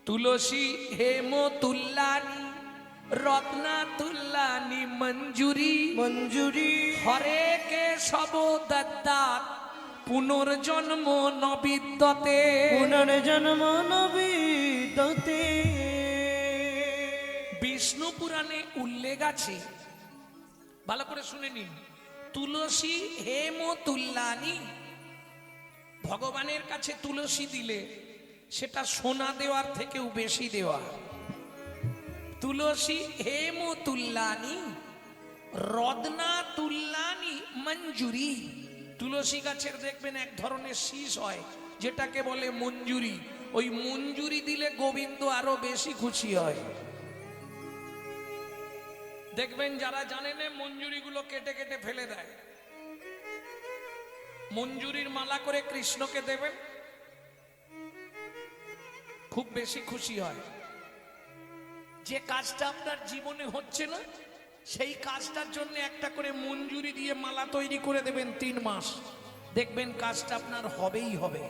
তুলসী হেম তুল্লানি রত্না তুল্লানি মঞ্জুরি মঞ্জুরি হরে কে সব দদ্দাত পুনর্জন্ম নবিদ্যতে। পুনর্জন্ম নবিদ্যতে। বিষ্ণু পুরাণে উল্লেখ আছে, ভালো করে শুনে নিন। তুলসী হেম তুল্লানি, ভগবানের কাছে তুলসী দিলে সেটা সোনা দেওয়ার থেকেও বেশি দেওয়া। তুলসী হেম তুল্লানি রত্না তুল্লানি মঞ্জুরি। তুলসী গাছের দেখবেন এক ধরনের শীষ হয় যেটাকে বলে মঞ্জুরি। ওই মঞ্জুরি দিলে গোবিন্দ আরো বেশি খুশি হয়। দেখবেন যারা জানে না মঞ্জুরি গুলো কেটে কেটে ফেলে দেয়। মঞ্জুরির মালা করে কৃষ্ণকে দেবেন, খুব বেশি খুশি হয়। যে কাজটা আপনার জীবনে হচ্ছে না সেই কাজটার জন্য একটা করে মঞ্জুরি দিয়ে মালা তৈরি করে দেবেন 3 মাস, দেখবেন কাজটা আপনার হবেই হবে।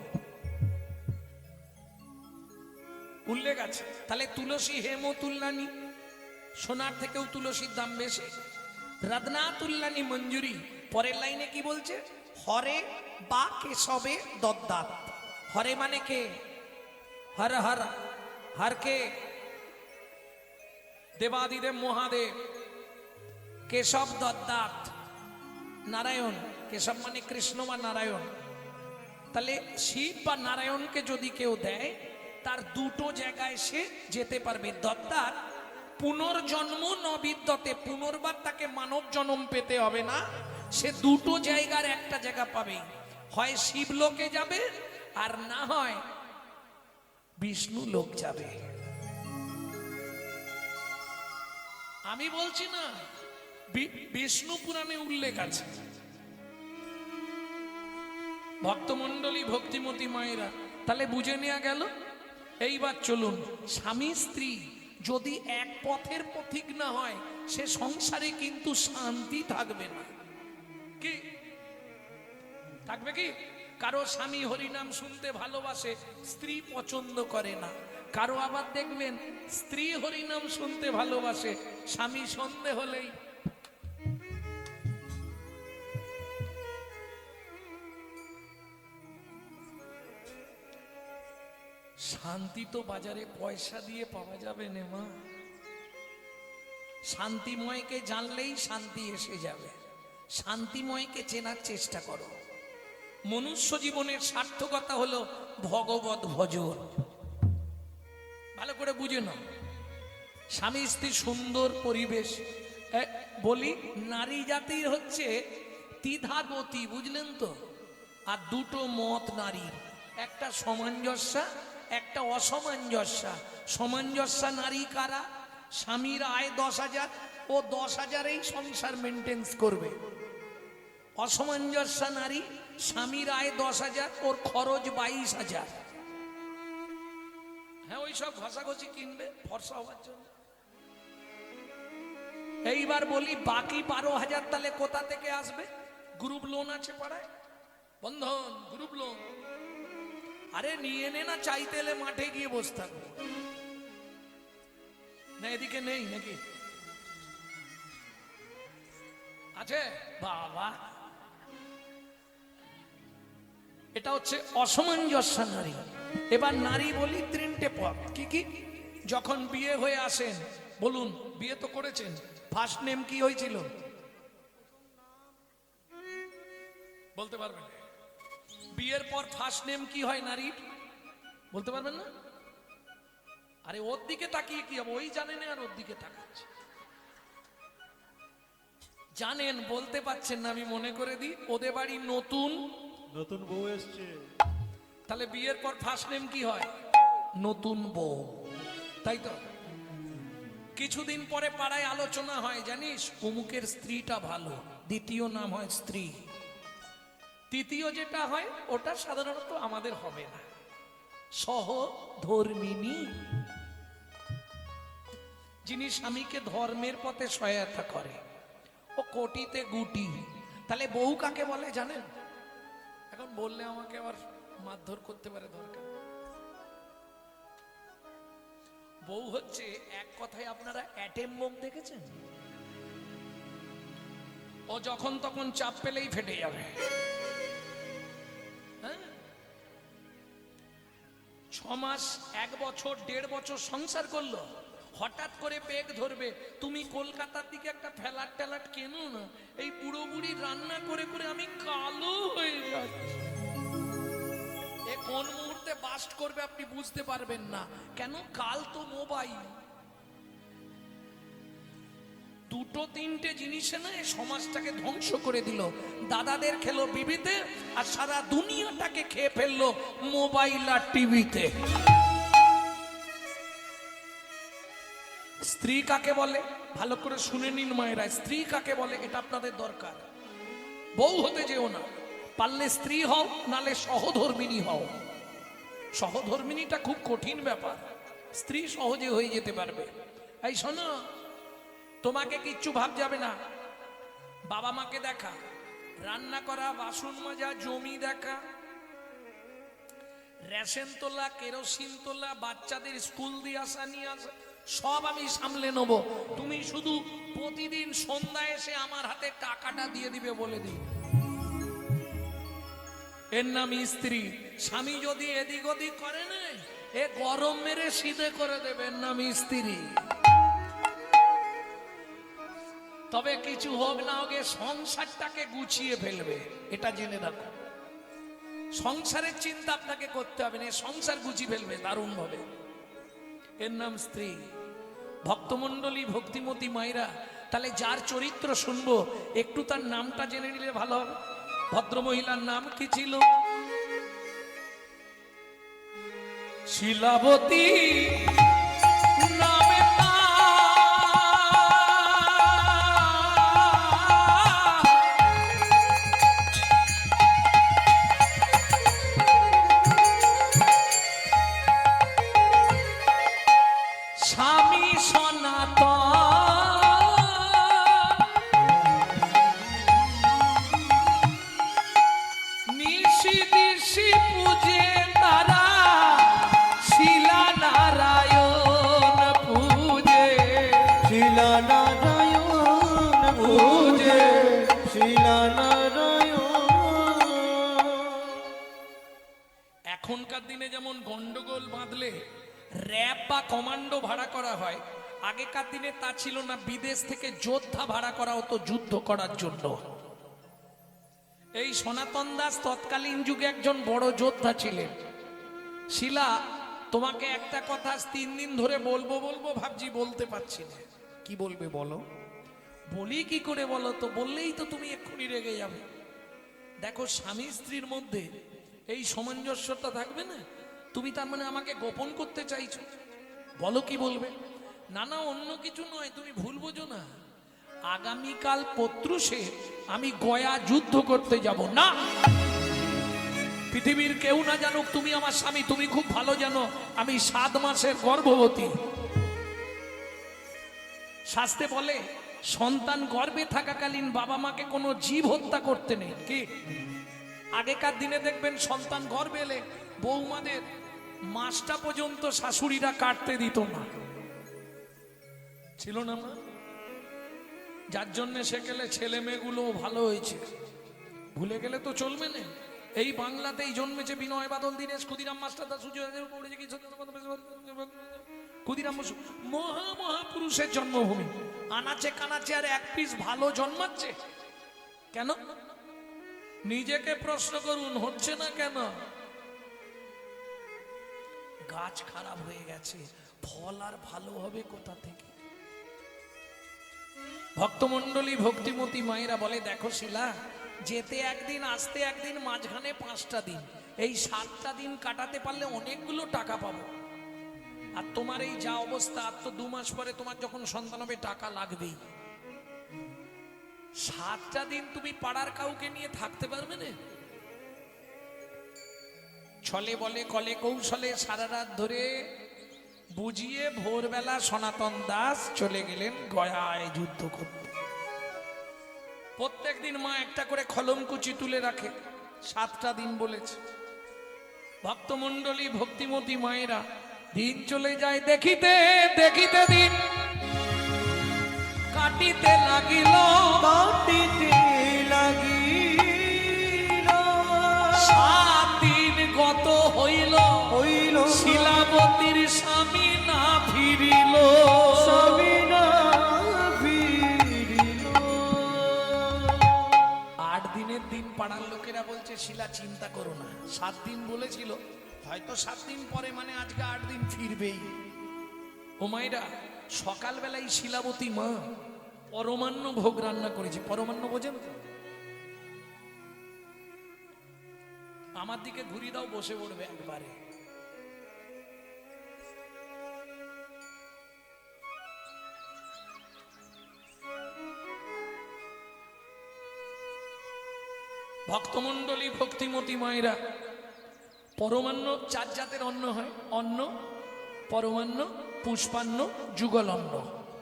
উল্লেখ আছে। তাহলে তুলসী হেম তুল্লানি, সোনার থেকেও তুলসীর দাম বেশি। রত্না তুল্লানি মঞ্জুরি। পরের লাইনে কি বলছে? হরে বা কেশবে দদ্দাত। হরে মানে কে? হর হর হর কে? দেবাদিদেব মহাদেব। কেশব দদ্দাত নারায়ণ। কেশব মানে কৃষ্ণ বা নারায়ণ। তাহলে শিব বা নারায়ণকে যদি কেউ দেয় তার দুটো জায়গায় সে যেতে পারবে। দদ্দাত পুনর্জন্ম নবিদ্যতে, পুনর্বার তাকে মানব জন্ম পেতে হবে না, সে দুটো জায়গার একটা জায়গা পাবে। হয় শিবলোকে যাবে আর না হয় বিষ্ণু লোক যাবে। আমি বলছি না, বিষ্ণু পুরাণে উল্লেখ আছে। ভক্তমন্ডলী ভক্তিমতী মায়েরা, তাহলে বুঝে নেওয়া গেল। এইবার চলুন, স্বামী স্ত্রী যদি এক পথের পথিক না হয় সে সংসারে কিন্তু শান্তি থাকবে না। কি থাকবে? কি কারো স্বামী হরিনাম শুনতে ভালোবাসে, স্ত্রী পছন্দ করে না। কারো আবার দেখবেন স্ত্রী হরিনাম শুনতে ভালোবাসে, স্বামী সন্ধে হলেই শান্তি তো বাজারে পয়সা দিয়ে পাওয়া যাবে না মা। শান্তিময়কে জানলেই শান্তি এসে যাবে। শান্তিময়কে চেনার চেষ্টা করো। মনুষ্য জীবনের সার্থকতা হলো ভগবত ভজন। ভালো করে বুঝে নাও। স্বামী স্ত্রী সুন্দর পরিবেশ। বলি নারী জাতির হচ্ছে দ্বিধাগতি, বুঝলেন তো? আর দুটো মত নারীর, একটা সামঞ্জস্যা একটা অসামঞ্জস্যা। সামঞ্জস্যা নারী কারা? স্বামীর আয় 10,000, ও 10,000-এই সংসার মেনটেন্স করবে। অসামঞ্জস্যা নারী, স্বামীর আয় 10,000, ওর খরচ 22,000। হ্যাঁ, ওই সব ঘষাঘষি কিনবে ফর্সা হওয়ার জন্য। এইবার বলি বাকি 12,000 তাহলে কোথা থেকে আসবে? গ্রুপ লোন আছে পাড়ায়, বন্ধন গ্রুপ লোন। আরে নিয়ে নে না, চাইতে এলে মাঠে গিয়ে বসে থাকবো না। এদিকে নেই নাকি? আছে বাবা। এটা হচ্ছে অসামঞ্জস্য নারী। এবার নারী বলি 3টে পথ। কি কি? যখন বিয়ে হয়ে আসেন, বলুন বিয়ে তো করেছেন, ফার্স্ট নেম কি হয়েছিল? বলতে পারবেন? বিয়ের পর ফার্স্ট নেম কি হয় নারীর? বলতে পারবেন না? আরে ওর দিকে তাকিয়ে কি হবে? ওই জানেন আর ওর দিকে তাকাচ্ছে। জানেন, বলতে পারছেন না। আমি মনে করে দিই, ওদের বাড়ি নতুন নতুন বউ এসছে। তাহলে বিয়ের পর ফার্স্ট নেম কি হয়? নতুন বউ, তাই তো? কিছুদিন পরে পাড়ায় আলোচনা হয়, জানিস অমুকের স্ত্রীটা ভালো, দ্বিতীয় নাম হয় স্ত্রী। তৃতীয় যেটা হয় ওটা সাধারণত আমাদের হবে না, সহধর্মিনী, যিনি স্বামীকে ধর্মের পথে সহায়তা করে। ও কোটিতে গুটি। তাহলে বউ কাকে বলে জানেন? এখন বললে আমাকে আবার মারধর করতে পারে, দরকার। বউ হচ্ছে এক কথায়, আপনারা অ্যাটেম বোম দেখেছেন? ও যখন তখন চাপ পেলেই ফেটে যাবে। হ্যাঁ, 6 মাস 1 বছর 1.5 বছর সংসার করলো, হঠাৎ করে বেগ ধরবে, তুমি কলকাতার দিকে একটা ফ্ল্যাট ট্যালাট কেনো না, এই বুড়ো বুড়ি রান্না করে করে আমি কালো হয়ে যাচ্ছি। এ কোন মুহূর্তে বাস্ট করবে আপনি বুঝতে পারবেন না। কেন? কাল তো মোবাইল। দুটো তিনটে জিনিসে না এই সমাজটাকে ধ্বংস করে দিল। দাদাদের খেলো বিবিতে, আর সারা দুনিয়াটাকে খেয়ে ফেললো মোবাইল আর টিভিতে। স্ত্রী কাকে বলে ভালো করে শুনে নিন মায়েরা, স্ত্রী কাকে বলে এটা আপনাদের দরকার। বউ হতে যেও না, পারলে স্ত্রী হও, নালে সহধর্মিনী হও। সহধর্মিনীটা খুব কঠিন ব্যাপার, স্ত্রী সহজে হয়ে যেতে পারবে। এই শোনো, তোমাকে কিচ্ছু ভাব যাবে না, বাবা মাকে দেখা, রান্না করা, বাসন মাজা, জমি দেখা, রেশন তোলা, কেরোসিন তোলা, বাচ্চাদের স্কুল দিয়ে আসা নিয়ে আসা, সব আমি সামলে নেবো। তুমি শুধু প্রতিদিন সন্ধ্যায় এসে আমার হাতে টাকাটা দিয়ে দিবে বলে দিই। এর নাম স্ত্রী। স্বামী যদি এদিক ওদিক করে না, এ গরম মেরে শীতে করে দেবে, এর নাম স্ত্রী। তবে কিছু হোক না হোক সংসারটাকে গুছিয়ে ফেলবে, এটা জেনে রাখো। সংসারের চিন্তা আপনাকে করতে হবে না, সংসার গুছিয়ে ফেলবে দারুণ ভাবে। এর নাম স্ত্রী। ভক্তমণ্ডলী, ভক্তিমতী মায়েরা, তাহলে যার চরিত্র শুনবো একটু তার নামটা জেনে নিলে ভালো হবে। ভদ্রমহিলার নাম কি ছিল? শিলাবতী নামে স্বামী সনাতন নিশি দিশি পূজে তারা, শিলা নারায়ণ পূজে, শিলা নারায়ণ পূজে, শিলা নারায়ণ। এখনকার দিনে যেমন গন্ডগোল বাঁধলে র্যাব বা কমান্ডো ভাড়া করা হয়, আগেকার দিনে তা ছিল না। বিদেশ থেকে যোদ্ধা ভাড়া করা হতো যুদ্ধ করার জন্য। এই সনাতন দাস তৎকালীন যুগে একজন বড় যোদ্ধা ছিলেন। শিলা, তোমাকে একটা কথা 3 দিন ধরে বলবো বলবো ভাবছি, বলতে পারছি না। কি বলবে বলো? বলি কি করে বলো তো? বললেই তো তুমি এক্ষুনি রেগে যাবে। দেখো, স্বামী স্ত্রীর মধ্যে এই সামঞ্জস্যতা থাকবে না। তুমি তার মানে আমাকে গোপন করতে চাইছো? বলো কি বলবে? না না, অন্য কিছু নয়, তুমি ভুল বোঝো না। আগামীকাল পত্রুষে আমি গয়া যুদ্ধ করতে যাব না। পৃথিবীর কেউ না জানুক তুমি আমার স্বামী। তুমি খুব ভালো জানো আমি 7 মাসের গর্ভবতী। শাস্ত্রে বলে সন্তান গর্ভে থাকাকালীন বাবা মাকে কোনো জীব হত্যা করতে নেই। কি আগেকার দিনে দেখবেন সন্তান গর্ভে এলে বৌমাদের মাসটা পর্যন্ত শাশুড়িরা কাটতে দিত না, ছিল না মা? যার জন্য সেকেলে ছেলে মেয়েগুলো ভালো হয়েছে। ভুলে গেলে তো চলবে না। এই বাংলাতেই জন্মেছে বিনয় বাদল, দীনেশ, ক্ষুদিরাম মাস্টার দাস, ক্ষুদিরাম বসু, মহা মহাপুরুষের জন্মভূমি। আনাচে কানাচে আর এক পিস ভালো জন্মাচ্ছে কেন? নিজেকে প্রশ্ন করুন, হচ্ছে না কেন? গাছ খারাপ হয়ে গেছে, ফল আর ভালো হবে কোথা থেকে? ভক্তমণ্ডলী, ভক্তিমতী মায়েরা বলে, দেখো শিলা, যেতে একদিন, আসতে একদিন, মাঝখানে 5টা দিন, এই 7টা দিন কাটাতে পারলে অনেকগুলো টাকা পাবো। আর তোমার এই যা অবস্থা, আর তো 2 মাস পরে তোমার যখন সন্তান হবে টাকা লাগবেই। 7টা দিন তুমি পাড়ার কাউকে নিয়ে থাকতে পারবে না। ছলে বলে কলে কৌশলে সারা রাত ধরে বুঝিয়ে ভোরবেলা সনাতন দাস চলে গেলেন গয়ায় যুদ্ধ করতে। প্রত্যেকদিন মা একটা করে খলমকুচি তুলে রাখে, 7টা দিন বলেছে। ভক্তমণ্ডলী, ভক্তিমতী মায়েরা, দিন চলে যায় দেখিতে দেখিতে দিন কাটিতে লাগিল, কাটিতে লাগিল। 7 দিন গত হইল হইল শিলাবতীর স্বামী না ফিরিল। স্বামী না ফিরিল। 8 দিনের দিন পাড়ার লোকেরা বলছে শিলা চিন্তা করো না, 7 দিন বলেছিল, হয়তো 7 দিন পরে মানে আজকে 8 দিন ফিরবেই। ও মায়েরা, সকালবেলায় শিলাবতী মা পরমান্ন ভোগ রান্না করেছে। পরমান্ন বোঝেন তো? আমার দিকে ঘুরি দাও, বসে পড়বে একবারে। ভক্তমণ্ডলী ভক্তিমতী মায়েরা, পরমান্ন 4 জাতের অন্ন হয়। অন্ন, পরমান্ন, পুষ্পান্ন, যুগল অন্ন।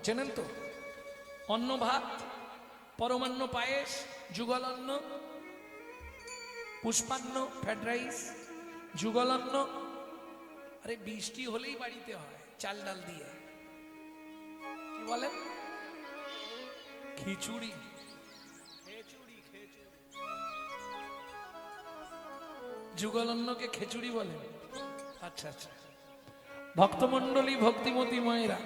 চেনেন তো? অন্ন ভাত, পরমান্ন পায়েস, যুগল অন্ন, পুষ্পান্ন ফ্রাইড রাইস, যুগল অন্ন। আরে বৃষ্টি হলেই বাড়িতে হয় চাল ডাল দিয়ে, কি বলেন, খিচুড়ি। যুগল অন্নকে খিচুড়ি বলেন? আচ্ছা আচ্ছা। ভক্তমণ্ডলী ভক্তিমতী মায়েরা,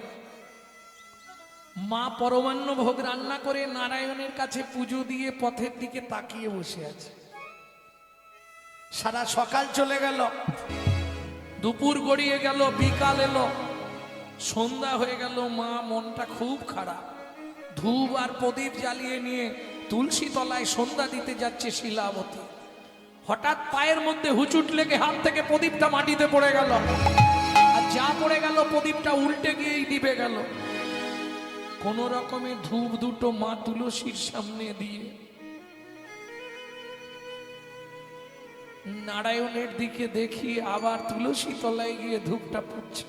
মা পরমান্ন ভোগ রান্না করে নারায়ণের কাছে পুজো দিয়ে পথের দিকে তাকিয়ে বসে আছে। সারা সকাল চলে গেল, দুপুর গড়িয়ে গেল, বিকাল এলো, সন্ধ্যা হয়ে গেল। মা মনটা খুব খারাপ, ধূপ আর প্রদীপ জ্বালিয়ে নিয়ে তুলসী তলায় সন্ধ্যা দিতে যাচ্ছে শিলাবতী। হঠাৎ পায়ের মধ্যে হুচুট লেগে হাত থেকে প্রদীপটা মাটিতে পড়ে গেল, আর যা পড়ে গেল প্রদীপটা উল্টে গিয়েই নিভে গেল। কোন রকমে ধূপ দুটো মা তুলসীর সামনে দিয়ে নারায়ণের দিকে দেখি আবার তুলসী তলায় গিয়ে ধূপটা পুড়ছে।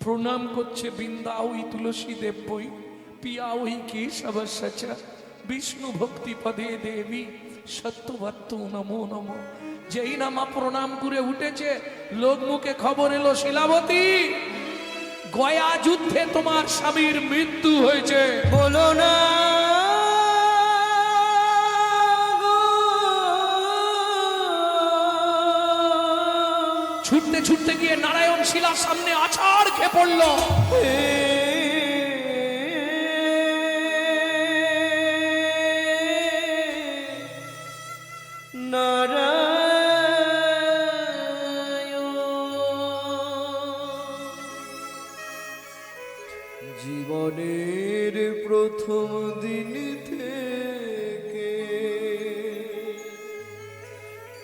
প্রণাম করছে, বৃন্দাওই তুলসী দেবই পিয়াওই কেশব সচা বিষ্ণু ভক্তি পদে দেবী সত্যবত্ত নমো নমো। যেই না মা প্রণাম করে উঠেছে, লোক মুখে খবর এলো, শিলাবতী, গয়া যুদ্ধে তোমার স্বামীর মৃত্যু হয়েছে। বলো না ছুটতে ছুটতে গিয়ে নারায়ণ শিলার সামনে আছাড় খেয়ে পড়ল। জীবনের প্রথম দিন থেকে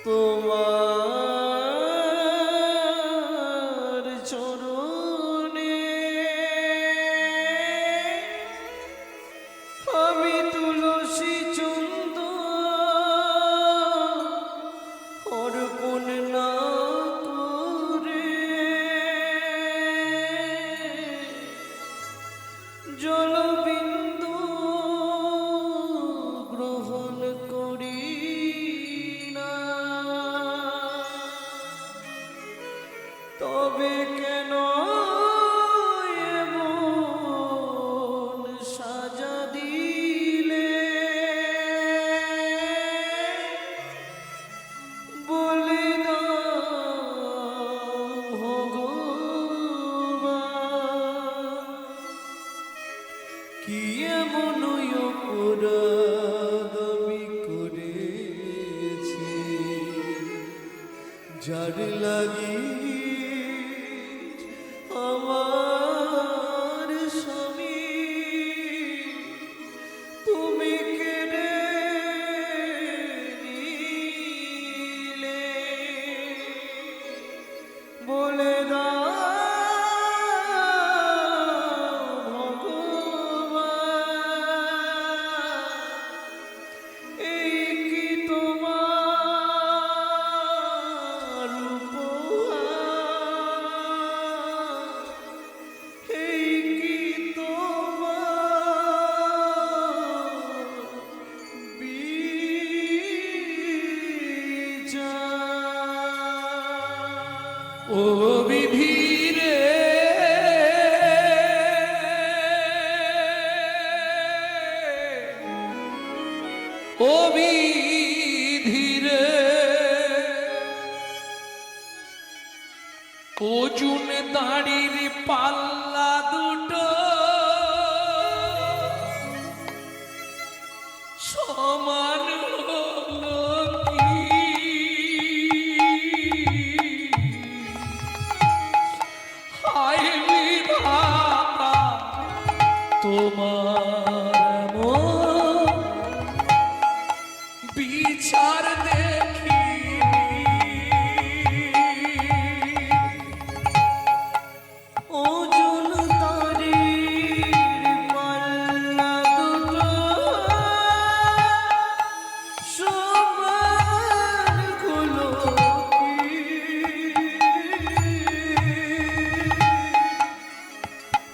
তোমার চরণে আমি তুলসী চন্দন অর্পণ না করে জলবিন্দু গ্রহণ করি না। তবে কেন এমন সাজা দিলে, বলে দাও ভগবান, কি এমন অপরাধ আমি করেছি, যার লাগি আমার স্বামী তুমি কেড়ে নিলে, বলে দাও ও বিধিরে ও বিধিরে ওজুন দাড়ির পাল্লা দুটো সমান হলো কি? হায় বিধাতা তোমার এমন বিচার দেখিনি। ওজন তারির পাল্লা দুটো সমান হলো কি?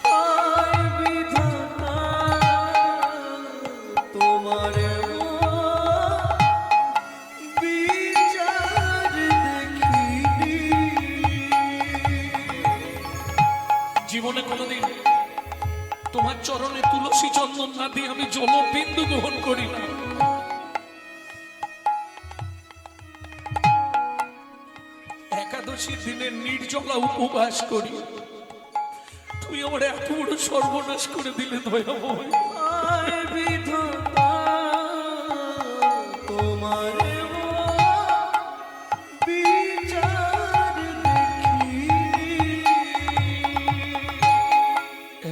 হায় বিধাতা তোমার বিচার দেখিনি। জীবনে কোনোদিন তোমার চরণে তুলসী চন্দন না দিয়ে আমি জলবিন্দু গ্রহণ করি না। একাদশীর দিনের নির্জলা উপবাস করি, তুমি আমার এত বড় সর্বনাশ করে দিলে দয়াময়। হায় বিধাতা তোমার বিচার দেখিনি।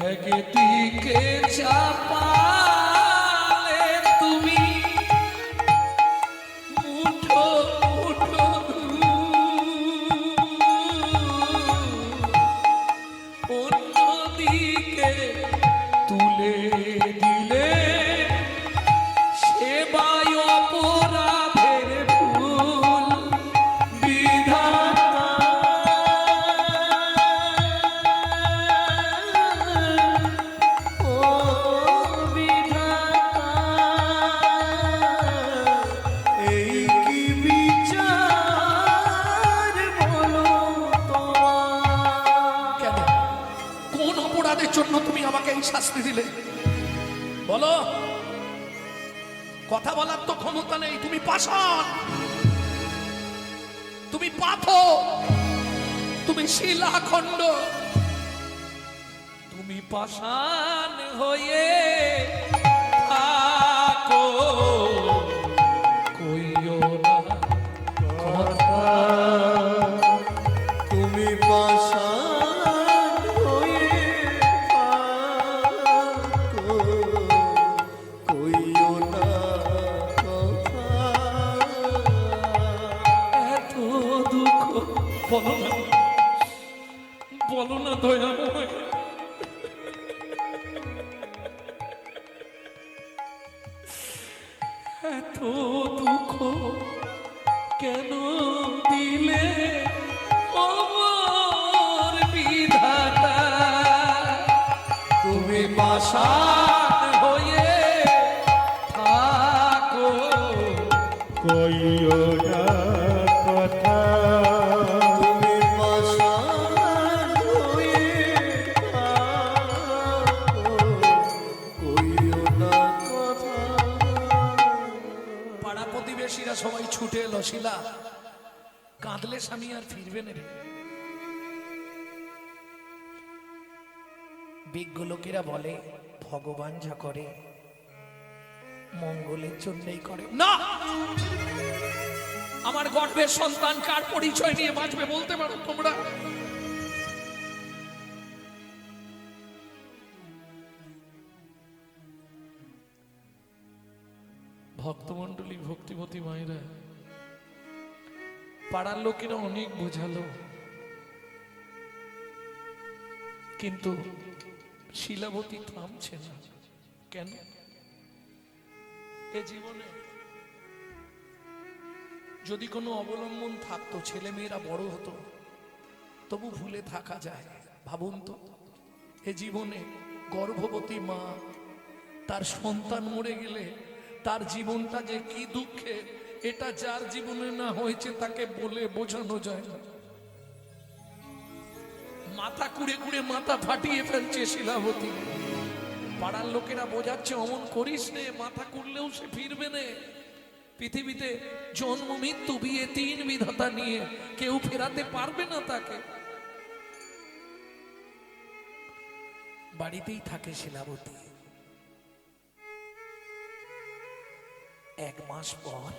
একদিকে চাপালে তুমি মুঠো মুঠো অন্যদিকে তুলে দিলে সেবায় অপরাধের ফুল। বিধাতা ও বিধাতা এই কি বিচার বলো তোমার? কেন, কোন অপরাধের জন্য তুমি আমাকে এই শাস্তি দিলে বলো? কথা বলার তো ক্ষমতা নেই। তুমি পাষাণ, তুমি পাথর, তুমি শিলাখণ্ড, তুমি পাষাণ হয়ে থাকো। কইও না কথা, তুমি পাষাণ হয়ে থাকো, কইও না কথা। এত দুঃখ বলো না, বলো না দয়াময়। এত দুঃখ কেন দিলে আমার বিধাতা? তুমি পাষাণ হয়ে থাকো, কইও না কথা। তুমি পাষাণ হয়ে থাকো, কইও না কথা। পাড়া প্রতিবেশীরা সবাই ছুটে এলো। শিলা, কাঁদলে স্বামী আর ফিরবে না রে। বিজ্ঞ লোকেরা বলে ভগবান যা করে মঙ্গলের জন্যই করে। না, আমার গর্ভের সন্তান কার পরিচয় নিয়ে বাঁচবে বলতে পারো তোমরা? ভক্তমণ্ডলী, ভক্তিমতী মায়েরা, পাড়ার লোকেরা অনেক বোঝালো, কিন্তু শিলাবতী থামছে না। কেন? এ জীবনে যদি কোনো অবলম্বন থাকতো, ছেলে মেয়েরা বড় হতো, তবু ভুলে থাকা যায়। ভাবুন তো, এ জীবনে গর্ভবতী মা তার সন্তান মরে গেলে তার জীবনটা যে কি দুঃখে, এটা যার জীবনে না হয়েছে তাকে বলে বোঝানো যায় না। মাথা কুড়ে কুড়ে মাথা ফাটিয়ে ফেলছে শিলাবতী। পাড়ার লোকেরা বোঝাচ্ছে অমন করিস নে, মাথা কুড়লেও সে ফিরবে না। পৃথিবীতে জন্ম মৃত্যু বিয়ে তিন বিধাতা নিয়ে কেউ ফেরাতে পারবে না তাকে। বাড়িতেই থাকে শিলাবতী। এক মাস পর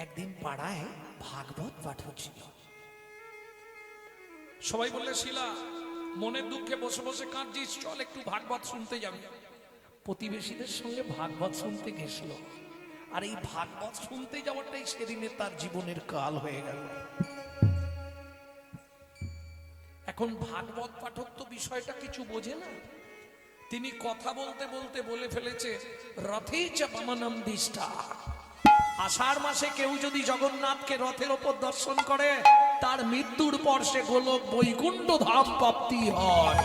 একদিন পাড়ায় ভাগবত পাঠ হচ্ছিল। সবাই বললে, শিলা মনের দুঃখে বসে বসে কাঁদছিস, চল একটু ভাগবত শুনতে যাবি। প্রতিবেশীদের সঙ্গে ভাগবত শুনতে গেছিল। আর এই ভাগবত শুনতে যাওয়াটাই সেদিনে তার জীবনের কাল হয়ে গেল। এখন ভাগবত পাঠক তো বিষয়টা কিছু বোঝে না। তিনি কথা বলতে বলতে বলে ফেলেছে, রথে চাপামানম দিষ্ঠা। আষাঢ় মাসে কেউ যদি জগন্নাথকে রথের ওপর দর্শন করে, তার মৃত্যুর পর সে গোলক বৈকুণ্ঠ ধাম প্রাপ্তি হয়।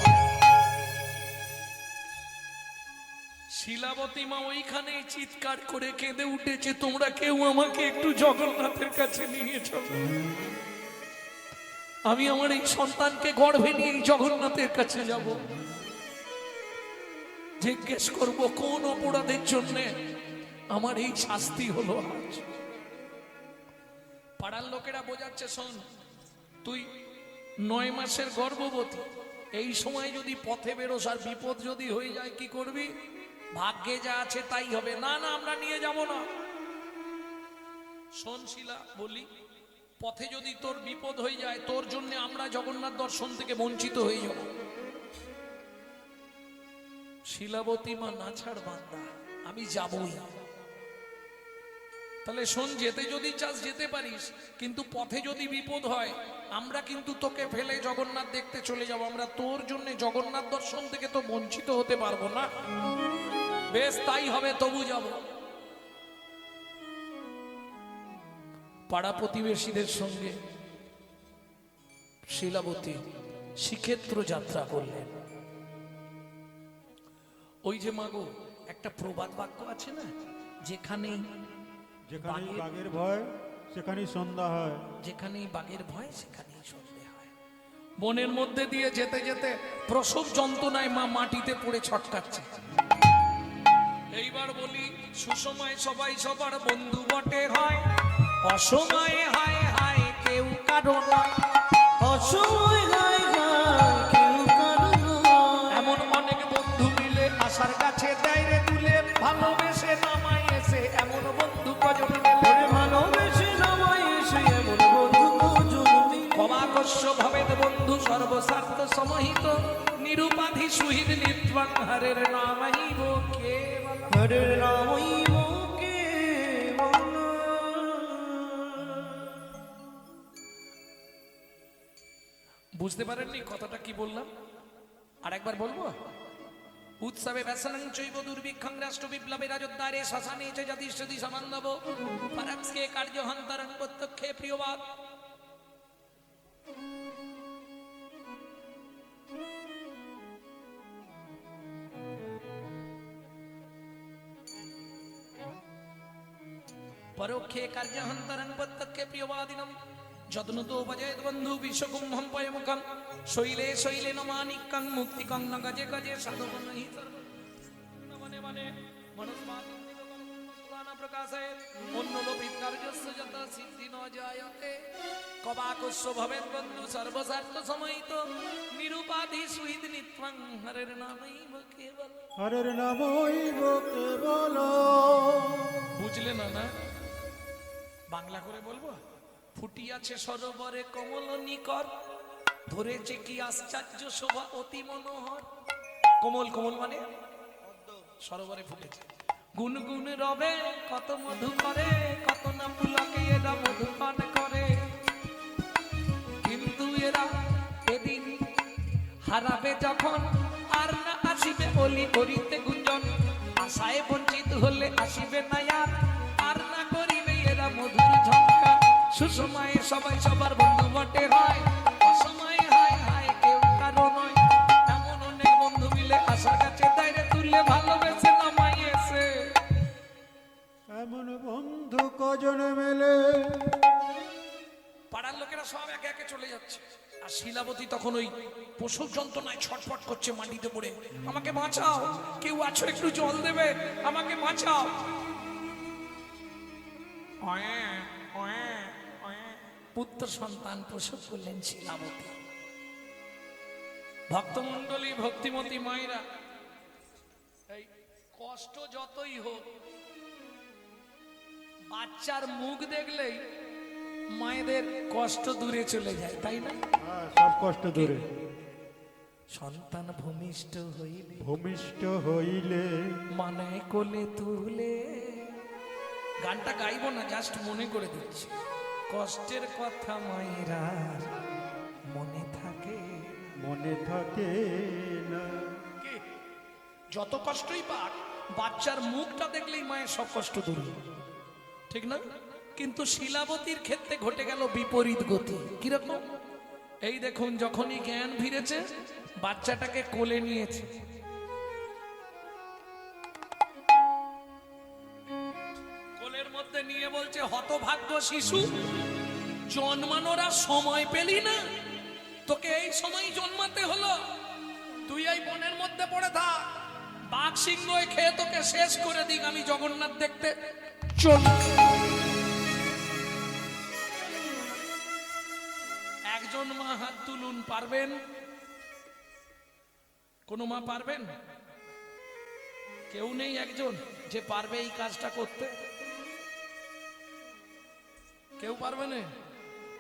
শিলাবতী মা ওইখানেই চিৎকার করে কেঁদে উঠেছে, তোমরা কেউ আমাকে একটু জগন্নাথের কাছে নিয়ে চলো। আমি আমার এই সন্তানকে গর্ভে নিয়ে জগন্নাথের কাছে যাব। জিজ্ঞেস করব কোন অপরাধের জন্য আমার এই শাস্তি হলো আজ। পাড়ার লোকেরা বোঝাচ্ছে, শোন তুই 9 মাসের গর্ভবতী, এই সময় যদি পথে বেরোস আর বিপদ যদি হয়ে যায় কি করবি? ভাগ্যে যা আছে তাই হবে। না না, আমরা নিয়ে যাব না। শোন শিলা, বলি পথে যদি তোর বিপদ হয়ে যায়, তোর জন্য আমরা জগন্নাথ দর্শন থেকে বঞ্চিত হয়ে যাব। শিলাবতী মা না ছাড় বান্দা, আমি যাবই। তাহলে শোন, যেতে যদি চাস যেতে পারিস, কিন্তু পথে যদি বিপদ হয় আমরা কিন্তু তোকে ফেলে জগন্নাথ দেখতে চলে যাব। আমরা তোর জন্য জগন্নাথ দর্শন থেকে তো বঞ্চিত হতে পারবো না। বেশ তাই হবে, তবু যাব। পাড়া প্রতিবেশীদের সঙ্গে শিলাবতী শ্রীক্ষেত্র যাত্রা করলেন। ওই যে মাগো, একটা প্রবাদ বাক্য আছে না, যেখানেই বাঘের ভয় সেখানেই সন্ধ্যা হয়। যেখানেই বাঘের ভয় সেখানেই সন্ধে হয়। বনের মধ্যে দিয়ে যেতে যেতে প্রসব যন্ত্রণায় মা মাটিতে পড়ে ছটকাচ্ছে। এইবার বলি, সুসময় সবাই সবার বন্ধু বটে হয়, অসময়ে হায় হায় কেউ কারো নয়। অসময় হায় হায় কেউ কারো নয়। এমন অনেক বন্ধু মিলে আশার কাছে দেয় রে তুলে, ভালোবেসে নামায় এসে এমন বন্ধু কজন মেলে। ভালোবেসে নামায় এসে এমন বন্ধু কজন মিলে। অবাকস্য ভবেদ বন্ধু সর্বস্বার্থ সমহিত, নিরুপাধি সুহৃদ নিত্বাং হরের নামহিব কেবল। হরের নামই মুখে বলো। বুঝতে পারেননি কথাটা কি বললাম? আর একবার বলবো। উৎসবে ব্যসনং চৈব দুর্ভিক্ষং রাষ্ট্র বিপ্লবে রাজোদ্ধারে শ্মশানে চ যদিষ্ঠতি সমান্ধব পরাক্সকে কার্যহন্তরং প্রত্যক্ষে প্রিয়বাদ। পরোক্ষে কার্যহন্তরং প্রত্যক্ষে প্রিয়বাদিনম যত্নতো ভজেদ বন্ধু বিশ্বকুম্ভম পয়মুখম শৈলে শৈলে নমানিকং মুক্তিকং ন গজে গজে সাধবন হি সর্বনে বনে মনস্মাতিনা প্রকাশে অন্যলোপিত কার্যস্য যত সিদ্ধি ন জায়তে কবাকস্য ভবেদ বন্ধু সর্বস্বার্থ সময়িত নিরুপাধি সুহৃদ নিত্বং হরের নামৈব কেবল। হরের নামইব কেবল। বুঝলে না? না বাংলা করে বলবো। ফুটিয়াছে সরোবরে কমল নিকর, ধরেছে কি আশ্চর্য শোভা অতি মনোহর। কোমল কোমল মানে সরোবরে ফুটেছে। গুনগুন রবে কত মধু করে, কত না পুলকে এরা মধু পান করে। কিন্তু এরা এদিন হারাবে যখন, আর না আসিবে বলি করিতে গুঞ্জন। আশায় বঞ্চিত হলে আসিবে না আর না করিবে এরা মধুর ঝঙ্কার। সুসময়ে সবাই সবার বন্ধু বটে হয়, অসময়ে হায় হায় কেউ কারো নয়। এমন অনেক বন্ধু মিলে আশার কাছে দাঁড়িয়ে তুললে ভালোবেসে নামাই এসে। এমন বন্ধু কজন মেলে। পাড়ার লোকেরা সব একে একে চলে যাচ্ছে, আর শিলাবতী তখন ওই প্রসব যন্ত্রণায় ছটফট করছে মাটিতে পড়ে, আমাকে বাঁচাও, কেউ আছো একটু জল দেবে, আমাকে বাঁচাও। পুত্র সন্তান প্রসব করলেন শিলাবতী। ভক্তমণ্ডলী, ভক্তিমতী মায়েরা, এই কষ্ট যতই হোক, বাচ্চার মুখ দেখলেই মায়েদের কষ্ট দূরে চলে যায়, তাই না? হ্যাঁ, সব কষ্ট দূরে। সন্তান ভূমিষ্ঠ হইলে, ভূমিষ্ঠ হইলে মানে কোলে তুলে, গানটা গাইবো না, জাস্ট মনে করে দিচ্ছি, কষ্টের কথা মায়েরা মনে থাকে, মনে থাকে না। কি? যত কষ্টই পাক, বাচ্চার মুখটা দেখলেই মায়ের সব কষ্ট দূর হয়, ঠিক না? কিন্তু শিলাবতীর ক্ষেত্রে ঘটে গেল বিপরীত গতি। কিরকম? এই দেখুন, যখনই জ্ঞান ফিরেছে, বাচ্চাটাকে কোলে নিয়েছে, কোলের মধ্যে নিয়ে বলছে, হতভাগ্য শিশু, জন্মানোর আর সময় পেলি না, তোকে এই সময় জন্মাতে হলো, তুই এই বনের মধ্যে পড়ে থাক, বাঘ সিংহ খেয়ে তোকে শেষ করে দিক, আমি জগন্নাথ দেখতে চল। একজন মা হাত তুলুন, পারবেন? কোন মা পারবেন? কেউ নেই একজন যে পারবে এই কাজটা করতে? কেউ পারবে না?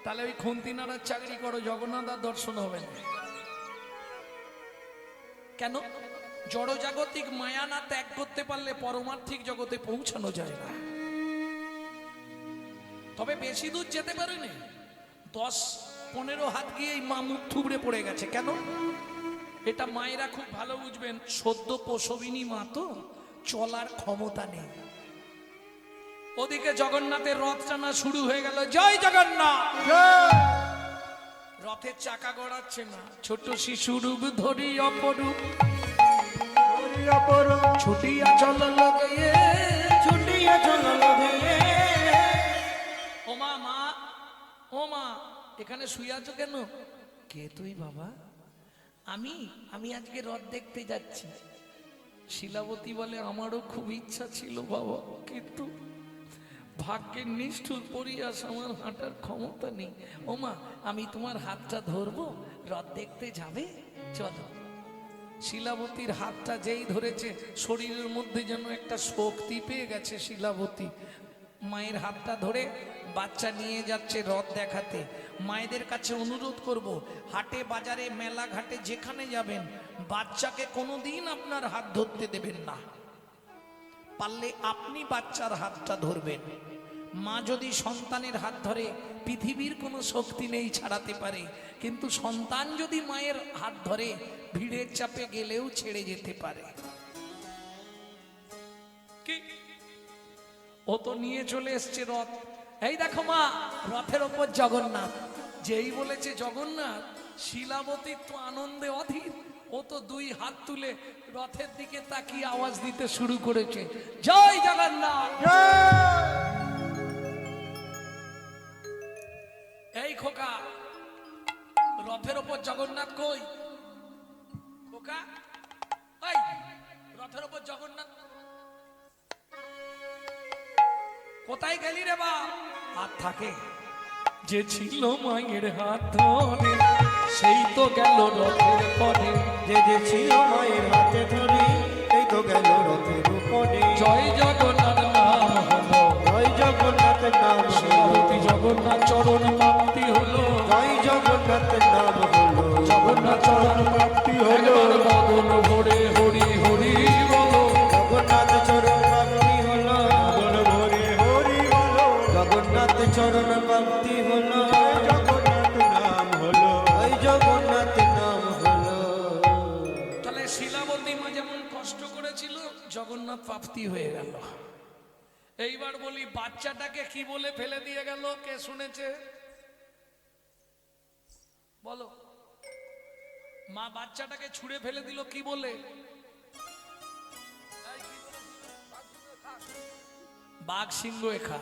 তাহলে ওই খুন্তি নাড়ার চাকরি করো, জগন্নাথ আর দর্শন হবে না। কেন? জড়জাগতিক মায়া না ত্যাগ করতে পারলে পরমার্থিক জগতে পৌঁছানো যায় না। তবে বেশি দূর যেতে পারেনি, 10-15 হাত গিয়ে মা মুখ থুবড়ে পড়ে গেছে। কেন? এটা মায়েরা খুব ভালো বুঝবেন, সদ্য প্রসবিনী মা তো, চলার ক্ষমতা নেই। ওদিকে জগন্নাথের রথ টানা শুরু হয়ে গেল, জয় জগন্নাথ। রথের চাকা গড়াচ্ছে না, ছোট শিশু রূপ ধরি অপরূপ, ছুটিয়া চল লগে, ছুটিয়া চলো লগে। ও মা, মা, ও মা, এখানে শুয়ে আছো কেন? কে তুই বাবা? আমি আজকে রথ দেখতে যাচ্ছি। শিলাবতী বলে, আমারও খুব ইচ্ছা ছিল বাবা, কিন্তু ভাগ্যের নিষ্ঠুর পরিহাস, আমার হাঁটার ক্ষমতা নেই। ও মা, আমি তোমার হাতটা ধরবো, রথ দেখতে যাবে, চলো। শিলাবতীর হাতটা যেই ধরেছে, শরীরের মধ্যে যেন একটা শক্তি পেয়ে গেছে শিলাবতী। মায়ের হাতটা ধরে বাচ্চা নিয়ে যাচ্ছে রথ দেখাতে। মায়েদের কাছে অনুরোধ করব, হাটে বাজারে মেলা ঘাটে যেখানে যাবেন, বাচ্চাকে কোনোদিন আপনার হাত ধরতে দেবেন না। পারলে আপনি বাচ্চার হাতটা ধরবেন। মা যদি সন্তানের হাত ধরে, পৃথিবীর কোনো শক্তি নেই ছাড়াতে পারে, কিন্তু সন্তান যদি মায়ের হাত ধরে, ভিড়ের চাপে গেলেও ছেড়ে যেতে পারে। কি? ও তো নিয়ে চলে এসছে রথ। এই দেখো মা, রথের ওপর জগন্নাথ। যেই বলেছে জগন্নাথ, শিলাবতী তো আনন্দে অধীর, ও তো 2 হাত তুলে রথের দিকে তাকিয়ে আওয়াজ দিতে শুরু করেছে, জয় জগন্নাথ। এই খোকা, রথের ওপর জগন্নাথ কই? খোকা, এই রথের ওপর জগন্নাথ কোথায় গেলি রে বাপ? হাত থাকে, যে ছিল মায়ের হাত ধরে, সেই তো গেল রথের পরে। যে ছিল মায়ের হাতে ধরে, এই তো গেল রথের উপরে। জয় জগন্নাথ নাম হলো, জয় জগন্নাথ নাম হলো, শিলাবতী জগন্নাথ চরণ প্রাপ্তি হলো, জয় জগন্নাথ নাম হলো, জগন্নাথ চরণ প্রাপ্তি হলো। বদন ভরে হরি হরি বলো, জগন্নাথ চরণ প্রাপ্তি হলো, বল ভরে হরি বলো, জগন্নাথ চরণ প্রাপ্তি হলো, জগন্নাথ নাম হলো। জয় জগন্নাথ নাম হলো। তাহলে শিলাবতী মা যেমন কষ্ট করেছিল, জগন্নাথ প্রাপ্তি হয়ে গেল। এইবার বলি, বাচ্চাটাকে কি বলে ফেলে দিয়ে গেল? কে শুনেছে? বলো। মা বাচ্চাটাকে ছুঁড়ে ফেলে দিল কি বলে? বাঘ সিংহ খা।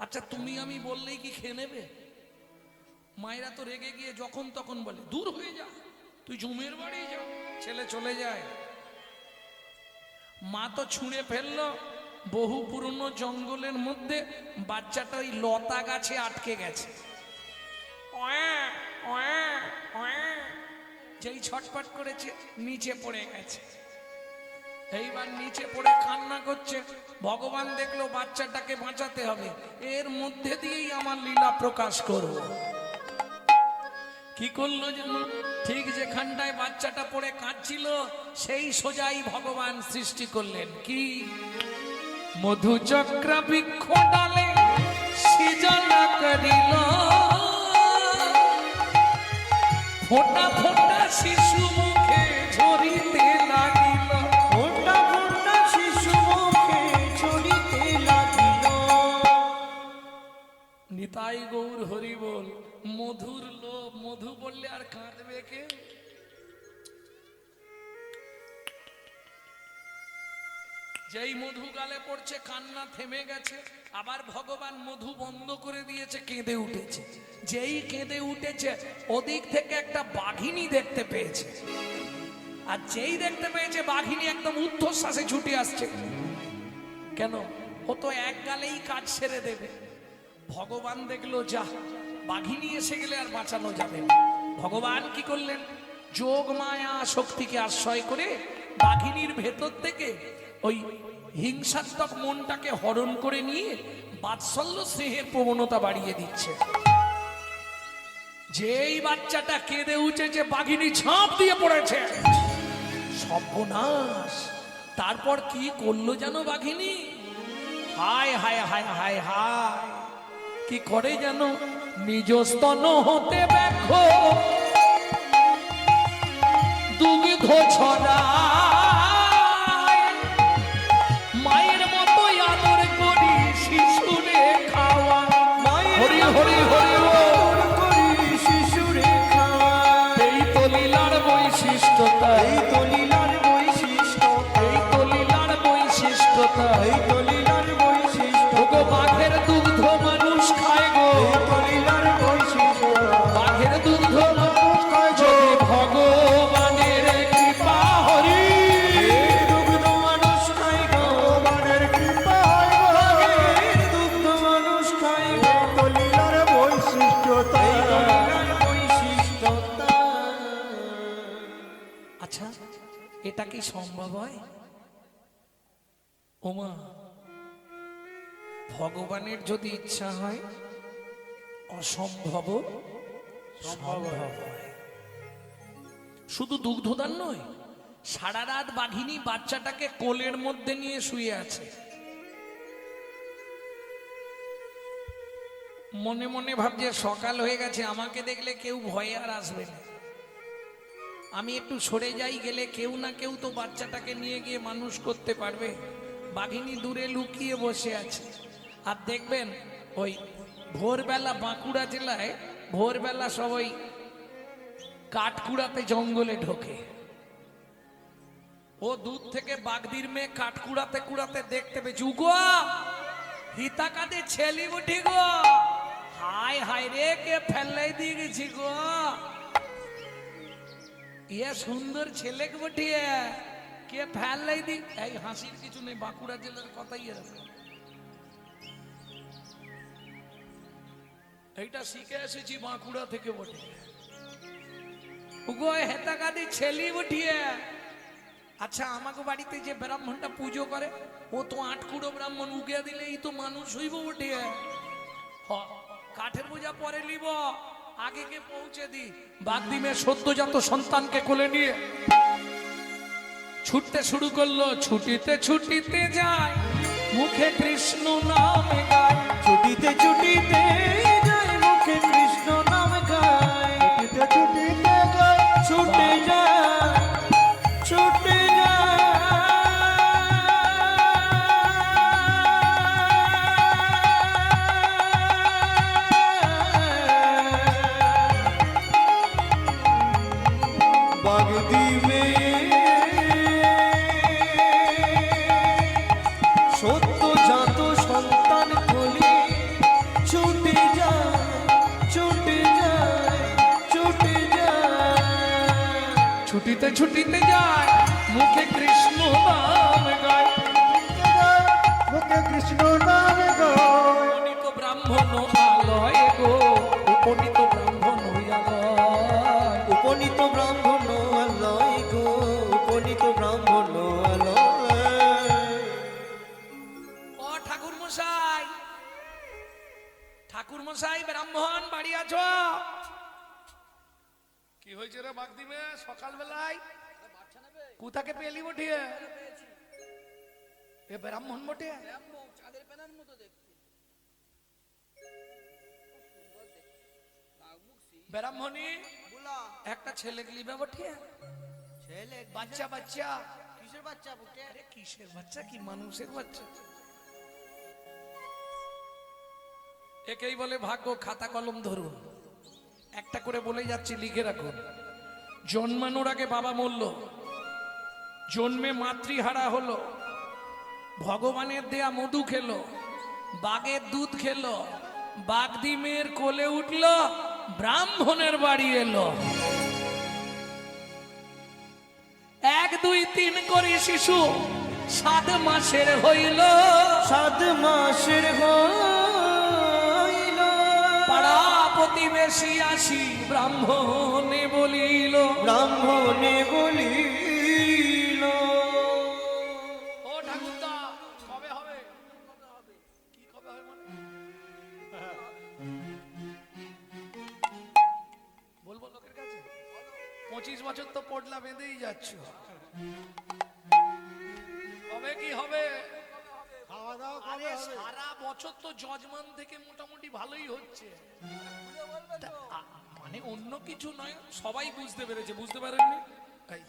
আচ্ছা, তুমি আমি বললেই কি খেয়ে নেবে? মায়েরা তো রেগে গিয়ে যখন তখন বলে দূর হয়ে যা, তুই জমের বাড়ি যা। ছেলে চলে যায়, মা তো ছুঁড়ে ফেললো। বহু পুরনো জঙ্গলের মধ্যে বাচ্চাটা ওই লতা গাছে আটকে গেছে। যেই ছটপট করেছে নিচে পড়ে গেছে। এইবার নিচে পড়ে কান্না করছে। ভগবান দেখলো বাচ্চাটাকে বাঁচাতে হবে, এর মধ্যে দিয়েই আমার লীলা প্রকাশ করব। কি করলো যেন, ঠিক যেখানটায় বাচ্চাটা পড়ে কাঁদছিল সেই সোজাই ভগবান সৃষ্টি করলেন। কি? মধুচক্র বৃক্ষ ডালে সৃজন করিল, ফোঁটা ফোঁটা শিশু মুখে ঝরিতে লাগিল। ফোঁটা ফোঁটা শিশু মুখে ঝরিতে লাগিল। নিতাই গৌর হরি বল। মধুর লোভ, মধু বললে আর কাঁদবে কে? যেই মধু গালে পড়ছে কান্না থেমে গেছে। আবার ভগবান মধু বন্ধ করে দিয়েছে, কেঁদে উঠেছে। যেই কেঁদে উঠেছে ওদিক থেকে একটা বাঘিনী দেখতে পেয়েছে। আর যেই দেখতে পেয়েছে বাঘিনী একদম ঊর্ধ্বশ্বাসে ছুটে আসছে। কেন? ও তো এক গালেই কাজ সেরে দেবে। ভগবান দেখলো যা, বাঘিনী এসে গেলে আর বাঁচানো যাবে না। ভগবান কি করলেন? যোগ মায়া শক্তিকে আশ্রয় করে বাঘিনীর ভেতর থেকে ওই হিংসাত্মক মনটাকে হরণ করে নিয়ে বাৎসল্য স্নেহের প্রবণতা বাড়িয়ে দিচ্ছে। যেই বাচ্চাটা কেঁদে উঠেছে বাঘিনী ঝাঁপ দিয়ে পড়েছে। সর্বনাশ! তারপর কি করলো জানো বাঘিনী? হায় হায় হায় হায় হায়! কি করে জানো? নিজ স্তন হতে দেখো দুগ্ধ ছড়া, মায়ের মতো আদর করি শিশুরে খাওয়া। হরি হরি হরি বল। শিশুরে খাওয়া। এই তো লীলার বৈশিষ্ট্যতা, এই তো লীলার বৈশিষ্ট্যতা। এই তো লীলার বৈশিষ্ট্যতা। এই তো লীলার বৈশিষ্ট্য। গো বাঘের দুগ্ধ মানুষ খায় গো, এই তো লীলার বৈশিষ্ট্য। বাঘের দুগ্ধ মানুষ খায়। যদি ভগবানের কৃপা হরি, এই দুগ্ধ মানুষ খায় গো। ভগবানের কৃপা হয় গো। এই দুগ্ধ মানুষ খায় গো। এই তো লীলার বৈশিষ্ট্যতা। এই তো লীলার বৈশিষ্ট্যতা। আচ্ছা এটা কি সম্ভব হয়? ওমা, ভগবানের যদি ইচ্ছা হয় অসম্ভব সম্ভব হয়। শুধু দুগ্ধদান নয়, সারা রাত বাঘিনী বাচ্চাটাকে কোলের মধ্যে নিয়ে শুয়ে আছে। মনে মনে ভাবছে সকাল হয়ে গেছে, আমাকে দেখলে কেউ ভয়ে আর আসবে না। আমি একটু সরে যাই, গেলে কেউ না কেউ তো বাচ্চাটাকে নিয়ে গিয়ে মানুষ করতে পারবে। বাঘিনী দূরে লুকিয়ে বসে আছে। আর দেখবেন ওই ভোরবেলা বাঁকুড়া জেলায় ভোরবেলা সবাই কাঠকুড়াতে জঙ্গলে ঢোকে। ও দূর থেকে বাগদির মেয়ে কাঠকুড়াতে কুড়াতে দেখতে পেয়েছি। উগো হিতা কাঁদে ছেলি উঠি গো, হায় হায় রে কে ফেলাই দিয়ে গেছি গো। ইয়ে সুন্দর ছেলে বটিয়ে কে ফেলাই দি। এই হাসির কিছু নেই, বাঁকুড়া জেলার কথাই এরকম। এইটা শিখে এসেছি বাঁকুড়া থেকে বটে। উগো হেতা কাঁদি ছেলি উঠিয়ে। আচ্ছা আমাকে বাড়িতে যে ব্রাহ্মণটা পুজো করে ও তো আটকুড়ো ব্রাহ্মণ, উগে দিলেই তো মানুষ হইব উঠিয়ে। কাঠের পূজা পরে লিব, আগে কে পৌঁছে দি। বাগদিমের সদ্যজাত সন্তানকে কোলে নিয়ে ছুটতে শুরু করলো। ছুটিতে ছুটিতে যায়, মুখে কৃষ্ণ নাম গায়। ছুটিতে ছুটিতে যায়, মুখে কৃষ্ণ নাম গায়। ছুটিতে ছুটিতে যায়, ছুটে যায়, ছুটে যায়। বাগদিমে সদ্যজাত সন্তান কোলে ছুটে যায়, ছুটে যায়। ছুটিতে ছুটিতে যায় মুখে কৃষ্ণ নাম গায়। মুখে কৃষ্ণ নাম গায়। উপনীত ব্রাহ্মণ আলয় গো, উপনীত ব্রাহ্মণ আলয়। উপনীত ব্রাহ্মণ আলয় গো, উপনীত ব্রাহ্মণ আলয়। ও ঠাকুর মশাই, ঠাকুর মশাই ব্রাহ্মণ বাড়ি আছো? কি হয়েছে রে বাগদিমে সকাল বেলায়? কোথাকে পেলি বটিয়ে? এ ব্রাহ্মণ বটে? ব্রাহ্মণী একটা ছেলে গলিবে বটিয়ে? বাচ্চা বাচ্চা কিসের বাচ্চা বটে? আরে কিসের বাচ্চা, কি মানুষের বাচ্চা? একেই বলে ভাগ্য। খাতা কলম ধরুন, একটা করে বলে যাচ্ছি, লিখে রাখুন। জন্মানোর আগে বাবা মরল, জন্মে মাতৃহারা হলো, ভগবানের দেয়া মধু খেলো, বাঘের দুধ খেলো, বাগদিমের কোলে উঠল, ব্রাহ্মণের বাড়ি এলো। 1 2 3 করে শিশু 7 মাসের হইল, 7 মাসের হইল। পাড়া প্রতিবেশী আসি ব্রাহ্মণে বলিল, ব্রাহ্মণে বলিল। ও ঠাকুরদা কবে হবে? কি কবে হবে মানে? বলবো লোকের কাছে? 25 বছর তো পড়লা বেঁধেই যাচ্ছ, কবে কি হবে? খাওয়া দাওয়া আরে কবে হবে? সারা বছর তো যজমান থেকে মোটামুটি ভালোই হচ্ছে। মানে অন্য কিছু নয়, সবাই বুঝতে পেরেছে। বুঝতে পারেননি? এই,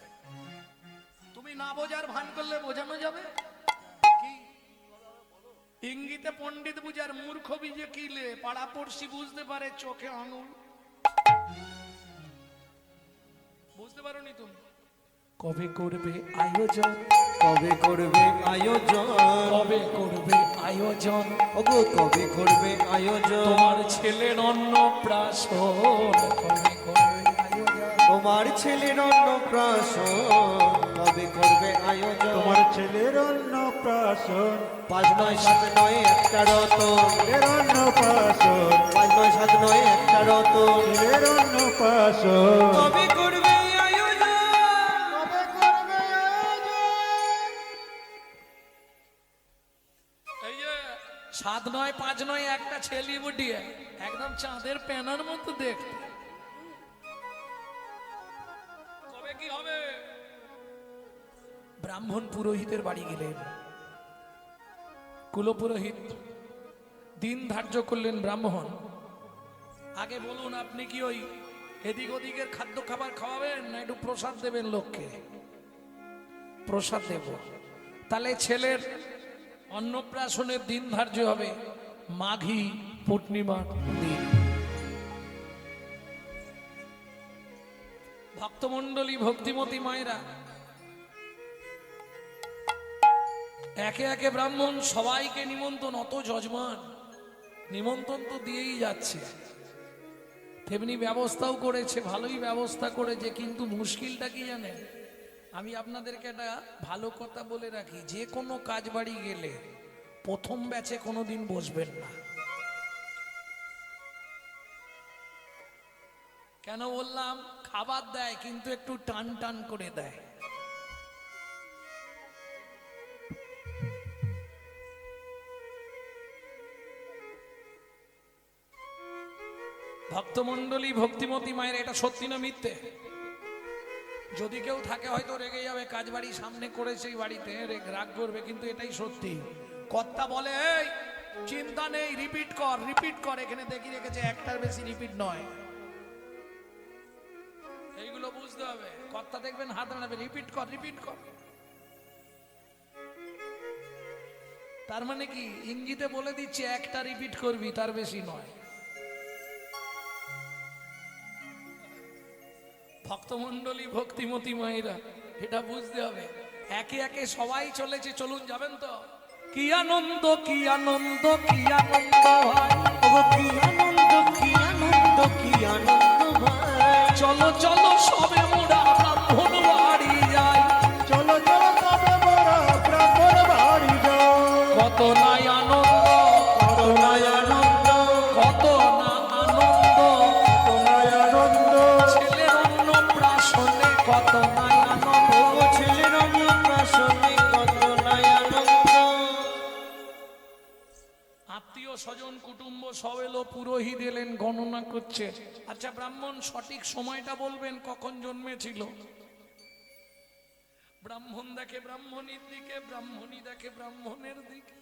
তুমি না বোঝার ভান করলে বোঝানো যাবে কি? ইঙ্গিতে পণ্ডিত বুঝার মূর্খ বিজে কিলে, পাড়া পড়শি বুঝতে পারে চোখে আঙুল। বুঝতে পারোনি তুমি? কবে করবে আয়োজন, কবে করবে আয়োজন, কবে করবে আয়োজন, ওগো কবে করবে আয়োজন, তোমার ছেলের অন্নপ্রাশন কবে করবে আয়োজন, তোমার ছেলের অন্নপ্রাশন কবে করবে আয়োজন, তোমার ছেলের অন্নপ্রাশন, 5 9 7 9 একটা রতন, ছেলের অন্নপ্রাশন, 5 9 7 9 একটা রতন, ছেলের অন্নপ্রাশন, কবে করবে আয়োজন, কবে করবে আয়োজন? এই যে 7 9 5 9 একটা ছেলে বুটিয়ে একদম চাঁদের প্যানার মতো দেখতে। কবে কি হবে? ব্রাহ্মণ পুরোহিতের বাড়ি গেলেন, কুলপুরোহিত দিন ধার্য করলেন। ব্রাহ্মণ আগে বলুন, আপনি কি ওই এদিক ওদিকের খাদ্য খাবার খাওয়াবেন না একটু প্রসাদ দেবেন লোককে? প্রসাদ দেব। তাহলে ছেলের অন্নপ্রাশনের দিন ধার্য হবে মাঘী পূর্ণিমার দিন। ভক্তমণ্ডলী ভক্তিমতী মায়েরা একে একে ব্রাহ্মণ সবাইকে নিমন্ত্রণ, অত যজমান নিমন্ত্রণ তো দিয়েই যাচ্ছে, তেমনি ব্যবস্থাও করেছে, ভালোই ব্যবস্থা করেছে। কিন্তু মুশকিলটা কি জানেন? আমি আপনাদেরকে একটা ভালো কথা বলে রাখি, যে কোনো কাজ বাড়ি গেলে প্রথম ব্যাচে কোনোদিন বসবেন না। কেন বললাম? খাবার দেয় কিন্তু একটু টান টান করে দেয়। ভক্তমণ্ডলী ভক্তিমতী মায়ের, এটা সত্যি না মিথ্যে? যদি কেউ থাকে হয়তো রেগে যাবে, কাজ বাড়ি সামনে করেছে এই বাড়িতে, রাগ করবে, কিন্তু এটাই সত্যি। কর্তা বলে এই চিন্তা নেই, রিপিট কর রিপিট কর, এখানে দেখি রেখেছে একটার বেশি রিপিট নয়। এইগুলো বুঝতে হবে। কর্তা দেখবেন হাত নাড়াবে, রিপিট কর রিপিট কর। তার মানে কি ইঙ্গিতে বলে দিচ্ছে একটা রিপিট করবি, তার বেশি নয়। ভক্তমণ্ডলী ভক্তিমতী মায়েরা এটা বুঝতে হবে। একে একে সবাই চলেছে, চলুন যাবেন তো? কি আনন্দ কি আনন্দ কি আনন্দ ভাই, ওগো কি আনন্দ কি আনন্দ কি আনন্দ ভাই, চলো চলো সবে মোরা ব্রাহ্মণ পুরোহিত এলেন, গণনা করছে। আচ্ছা ব্রাহ্মণ, সঠিক সময়টা বলবেন কখন জন্মেছিল? ব্রাহ্মণ দেখে ব্রাহ্মণীর দিকে, ব্রাহ্মণী দেখে ব্রাহ্মণের দিকে।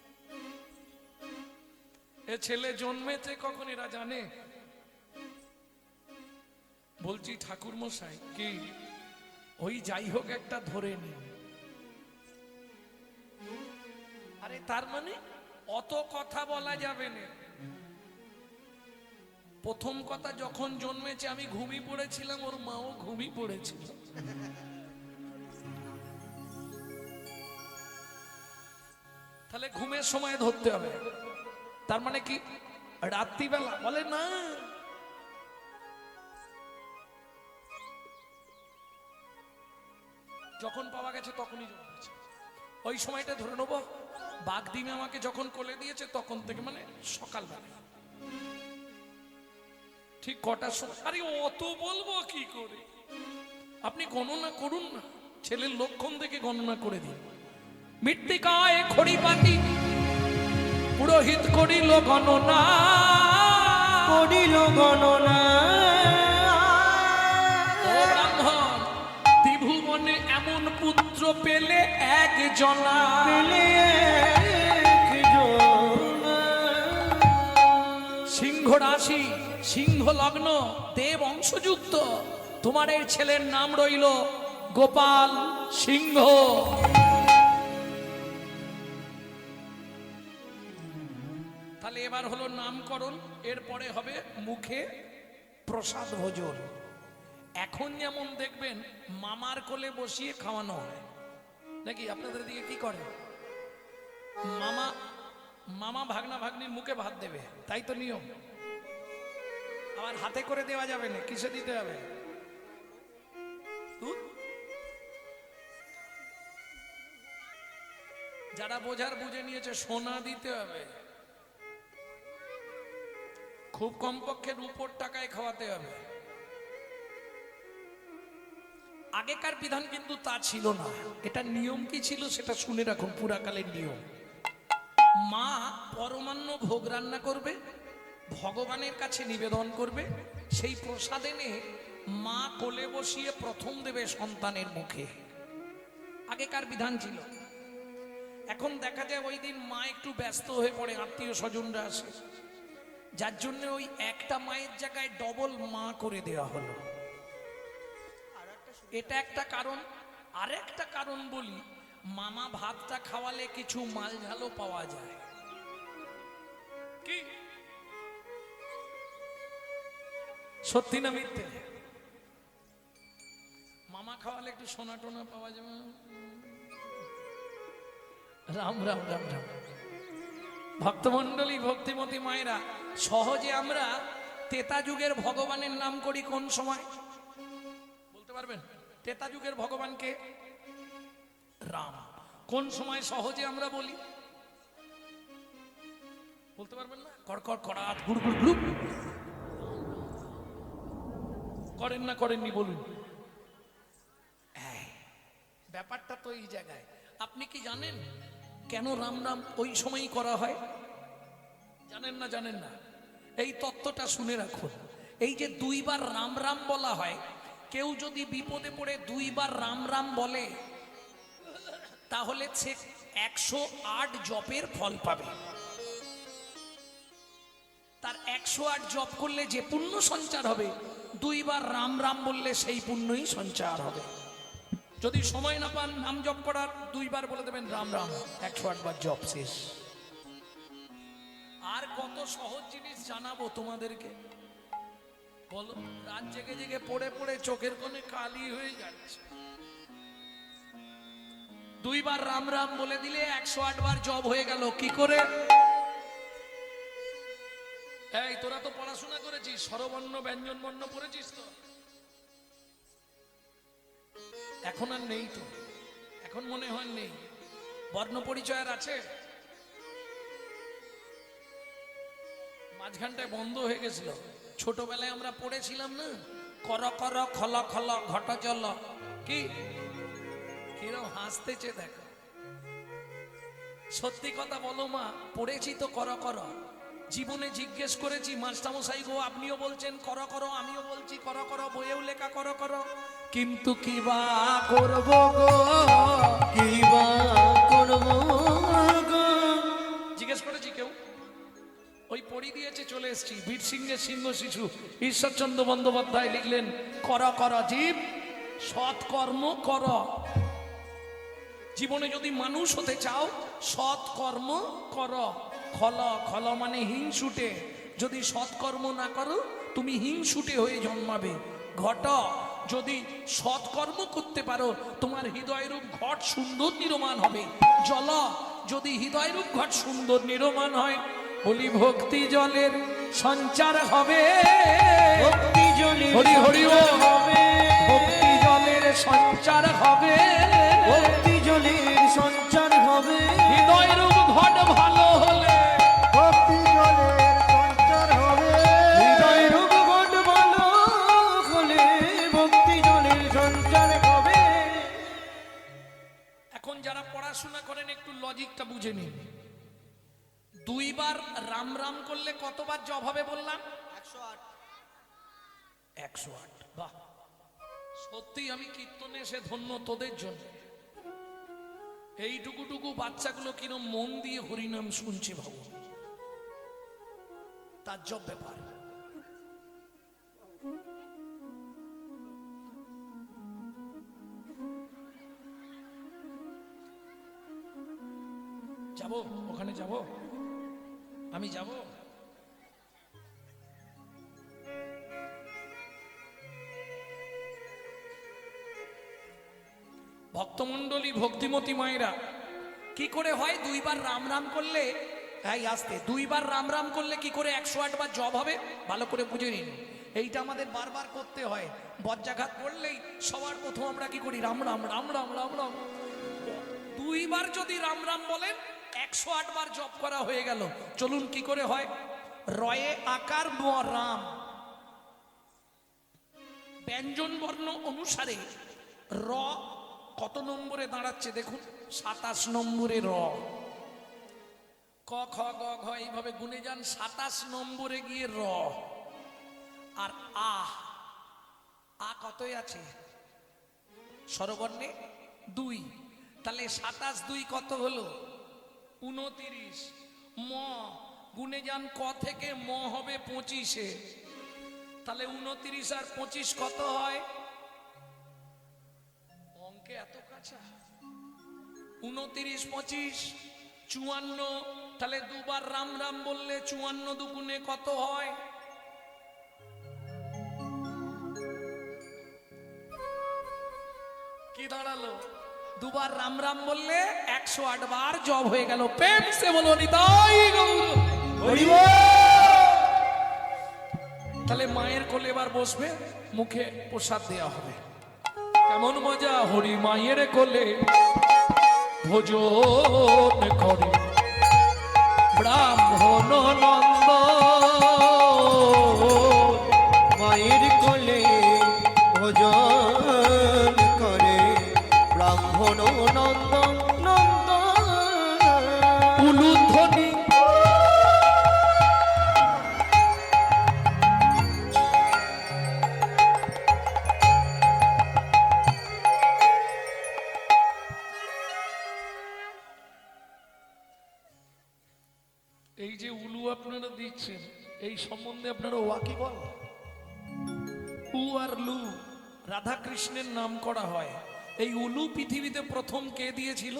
এ ছেলে জন্মেছে কখন এরা জানে? বলছি ঠাকুর মশাই, কি ওই যাই হোক একটা ধরে নিন। আরে তার মানে অত কথা বলা যাবে না। প্রথম কথা, যখন জন্মেছে আমি ঘুমিয়ে পড়েছিলাম, ওর মাও ঘুমিয়ে পড়েছিল। তাহলে ঘুমের সময় ধরতে হবে। তার মানে কি রাত্রিবেলা? বলে না, যখন পাওয়া গেছে তখনই জন্মেছে, ওই সময়টা ধরে নেবো। বাঘ ডিমে আমাকে যখন কোলে দিয়েছে তখন থেকে, মানে সকালবেলা। ঠিক কটার সময়? আরে অত বলবো কি করে? আপনি গণনা করুন না, ছেলের লক্ষণ থেকে গণনা করে দিন। মৃত্তিকায় খড়িপাতি পুরোহিত করিল গণনা, করিল গণনা। ও ব্রাহ্মণ, ত্রিভুবনে এমন পুত্র পেলে একজনা, পেলে একজনা। সিংহ রাশি, সিংহ লগ্ন, দেব অংশযুক্ত। তোমার এই ছেলের নাম রইল গোপাল সিংহ। তাহলে এবার হলো নামকরণ, এরপরে হবে মুখে প্রসাদ ভোজন। এখন যেমন দেখবেন মামার কোলে বসিয়ে খাওয়ানো হয় নাকি? আপনাদের দিকে কি করে? মামা মামা ভাগনা ভাগ্নির মুখে ভাত দেবে, তাই তো নিয়ম। আবার হাতে করে দেওয়া যাবে না, কিসে দিতে হবে? দুধ। যারা বোঝার বুঝে নিয়েছে, সোনা দিতে হবে, খুব কমপক্ষে রূপোর টাকায় খাওয়াতে হবে। আগেকার বিধান কিন্তু তা ছিল না। এটা নিয়ম কি ছিল সেটা শুনে রাখুন, পুরাকালের নিয়ম। মা পরমান্ন ভোগ রান্না করবে, ভগবানের কাছে নিবেদন করবে, সেই প্রসাদ এনে মা কোলে বসিয়ে প্রথম দেবে সন্তানের মুখে। আগেকার বিধান ছিল। এখন দেখা যায় ওই দিন মা একটু ব্যস্ত হয়ে পড়ে, আত্মীয় স্বজনরা আসে, যার জন্য ওই একটা মায়ের জায়গায় ডবল মা করে দেওয়া হলো। এটা একটা কারণ। আর একটা কারণ বলি, মামা ভাতটা খাওয়ালে কিছু মাল ঝালও পাওয়া যায়। কি সত্যি না মিথ্যে? মামা খাওয়ালে একটু সোনা টোনা পাওয়া যাবে। রাম রাম রাম রাম। ভক্তমন্ডলী, ভক্তিমতী মায়েরা, সহজে আমরা তেতা যুগের ভগবানের নাম করি কোন সময় বলতে পারবেন? তেতা যুগের ভগবানকে রাম। কোন সময় সহজে আমরা বলি বলতে পারবেন না? কড়কড় কড়াত গুড় গুড় গুড় করেন না, করেননি বলুন। ব্যাপারটা তো এই জায়গায়। আপনি কি জানেন কেন রাম রাম ওই সময়ই করা হয়? জানেন না? জানেন না? এই তত্ত্বটা শুনে রাখুন। এই যে দুইবার রাম রাম বলা হয়, কেউ যদি বিপদে পড়ে দুইবার রাম রাম বলে তাহলে সে 108 জপের ফল পাবে। তার 108 জপ করলে যে পুণ্য সঞ্চার হবে, দুইবার রাম রাম বললে সেই পুণ্যই সঞ্চার হবে। যদি সময় না পান নাম জপ করার, দুইবার বলে দেবেন রাম রাম, 108 বার জপ শেষ। আর কত সহজ জিনিস জানাবো তোমাদেরকে, বলো। রাত জেগে জেগে পড়ে পড়ে চোখের কোণে কালি হয়ে যাচ্ছে। দুইবার রাম রাম বলে দিলে 108 বার জপ হয়ে গেল। কি করে? এই তোরা তো পড়াশোনা করেছিস, স্বরবর্ণ ব্যঞ্জন বর্ণ পড়েছিস তো? এখন আর নেই তো, এখন মনে হয় নেই। বর্ণ পরিচয় আর আছে? মাঝখানটায় বন্ধ হয়ে গেছিল। ছোটবেলায় আমরা পড়েছিলাম না, কর কর খল খল ঘট জল। কি কিরম হাসতেছে দেখো। সত্যি কথা বলো মা, পড়েছি তো কর কর। জীবনে জিজ্ঞেস করেছি মাস্টারমশাই গো, আপনিও বলছেন করো করো, আমিও বলছি করো করো, বইয়েও লেখা করো করো, কিন্তু কি বা করব গো, কি বা করব গো? জিজ্ঞেস করেছি কেউ? ওই পড়ি দিয়েছে চলে এসেছি। বীর সিংহের সিংহ শিশু ঈশ্বরচন্দ্র বন্দ্যোপাধ্যায় লিখলেন, কর কর জীব সৎকর্ম কর। জীবনে যদি মানুষ হতে চাও সৎকর্ম কর। খল খল মানে হিংসুটে, যদি সৎকর্ম না করো তুমি হিংসুটে হয়ে জন্মাবে। ঘট, যদি সৎকর্ম করতে পারো তোমার হৃদয়রূপ ঘট সুন্দর নির্মাণ হবে। জল, যদি হৃদয়রূপ ঘট সুন্দর নির্মাণ হয়, বলি ভক্তি জলের সঞ্চার হবে। ভক্তি জলের হরি হরি ও হবে, ভক্তি জলের সঞ্চার হবে। ভক্তি জলের সঞ্চার হবে। হৃদয়রূপ ঘট ভালো হলে ভক্তি জলের সঞ্চার হবে। হৃদয় রূপ ঘট ভালো হলে ভক্তি জলের সঞ্চার হবে। এখন যারা পড়াশোনা করেন একটু লজিকটা বুঝে নিন। দুইবার রাম রাম করলে কতবার জপ হবে বললাম? 108। বাহ, সত্যি আমি কীর্তনে এসে ধন্য তোদের জন্য। এইটুকুটুকু বাচ্চাগুলো কিরম মন দিয়ে হরিনাম শুনছে ভাবো, তার জব ব্যাপার। যাব ওখানে, যাব আমি যাব। ভক্তমণ্ডলী ভক্তিমতী মায়েরা, কি করে হয় দুইবার রাম রাম করলে, এই আসতে, দুইবার রাম রাম করলে কি করে 108 বার জব হবে ভালো করে বুঝে নিন। এইটা আমাদের বারবার করতে হয়। বজ্রাঘাত করলেই সবার প্রথম আমরা কি করি? রাম রাম রাম রাম রাম রাম। দুইবার যদি রাম রাম বলেন 108 বার জপ করা হয়ে গেল। চলুন কি করে হয়। রয়ে আকার ম রাম, ব্যঞ্জন বর্ণ অনুসারে র কত নম্বরে দাঁড়াচ্ছে দেখুন, 27 নম্বরে র। ক খ গ ঘ এইভাবে গুনে যান, 27 নম্বরে গিয়ে র। আর আ কতই আছে? স্বরবর্ণে 2। তাহলে 27 2 কত হলো? 29। ম গুনে যান, ক থেকে ম হবে 25-এ। তাহলে 29 আর 25 কত হয়? অঙ্কে এত কাঁচা। 29 25 54। তাহলে দুবার রাম রাম বললে 54 দুগুণে কত হয়? কি দাঁড়ালো? দুবার রাম রাম বললে 108 বার জব হয়ে গেল। প্রেম সে বলো নিতাই গৌর হরি বল। তাহলে মায়ের কোলে এবার বসবে, মুখে প্রসাদ দেওয়া হবে। কেমন মজা, হরি মায়ের কোলে ভোজন করে ব্রাহ্মণ নন্দ। মায়ের কোলে ভোজন করে ব্রাহ্মণ নন্দ নন্দ। উলুধ্বনি এই যে উলু আপনারা দিচ্ছেন, এই সম্বন্ধে আপনারা ওয়াকিবল? উ আর লু রাধা কৃষ্ণের নাম করা হয়। এই উলু পৃথিবীতে প্রথম কে দিয়েছিল?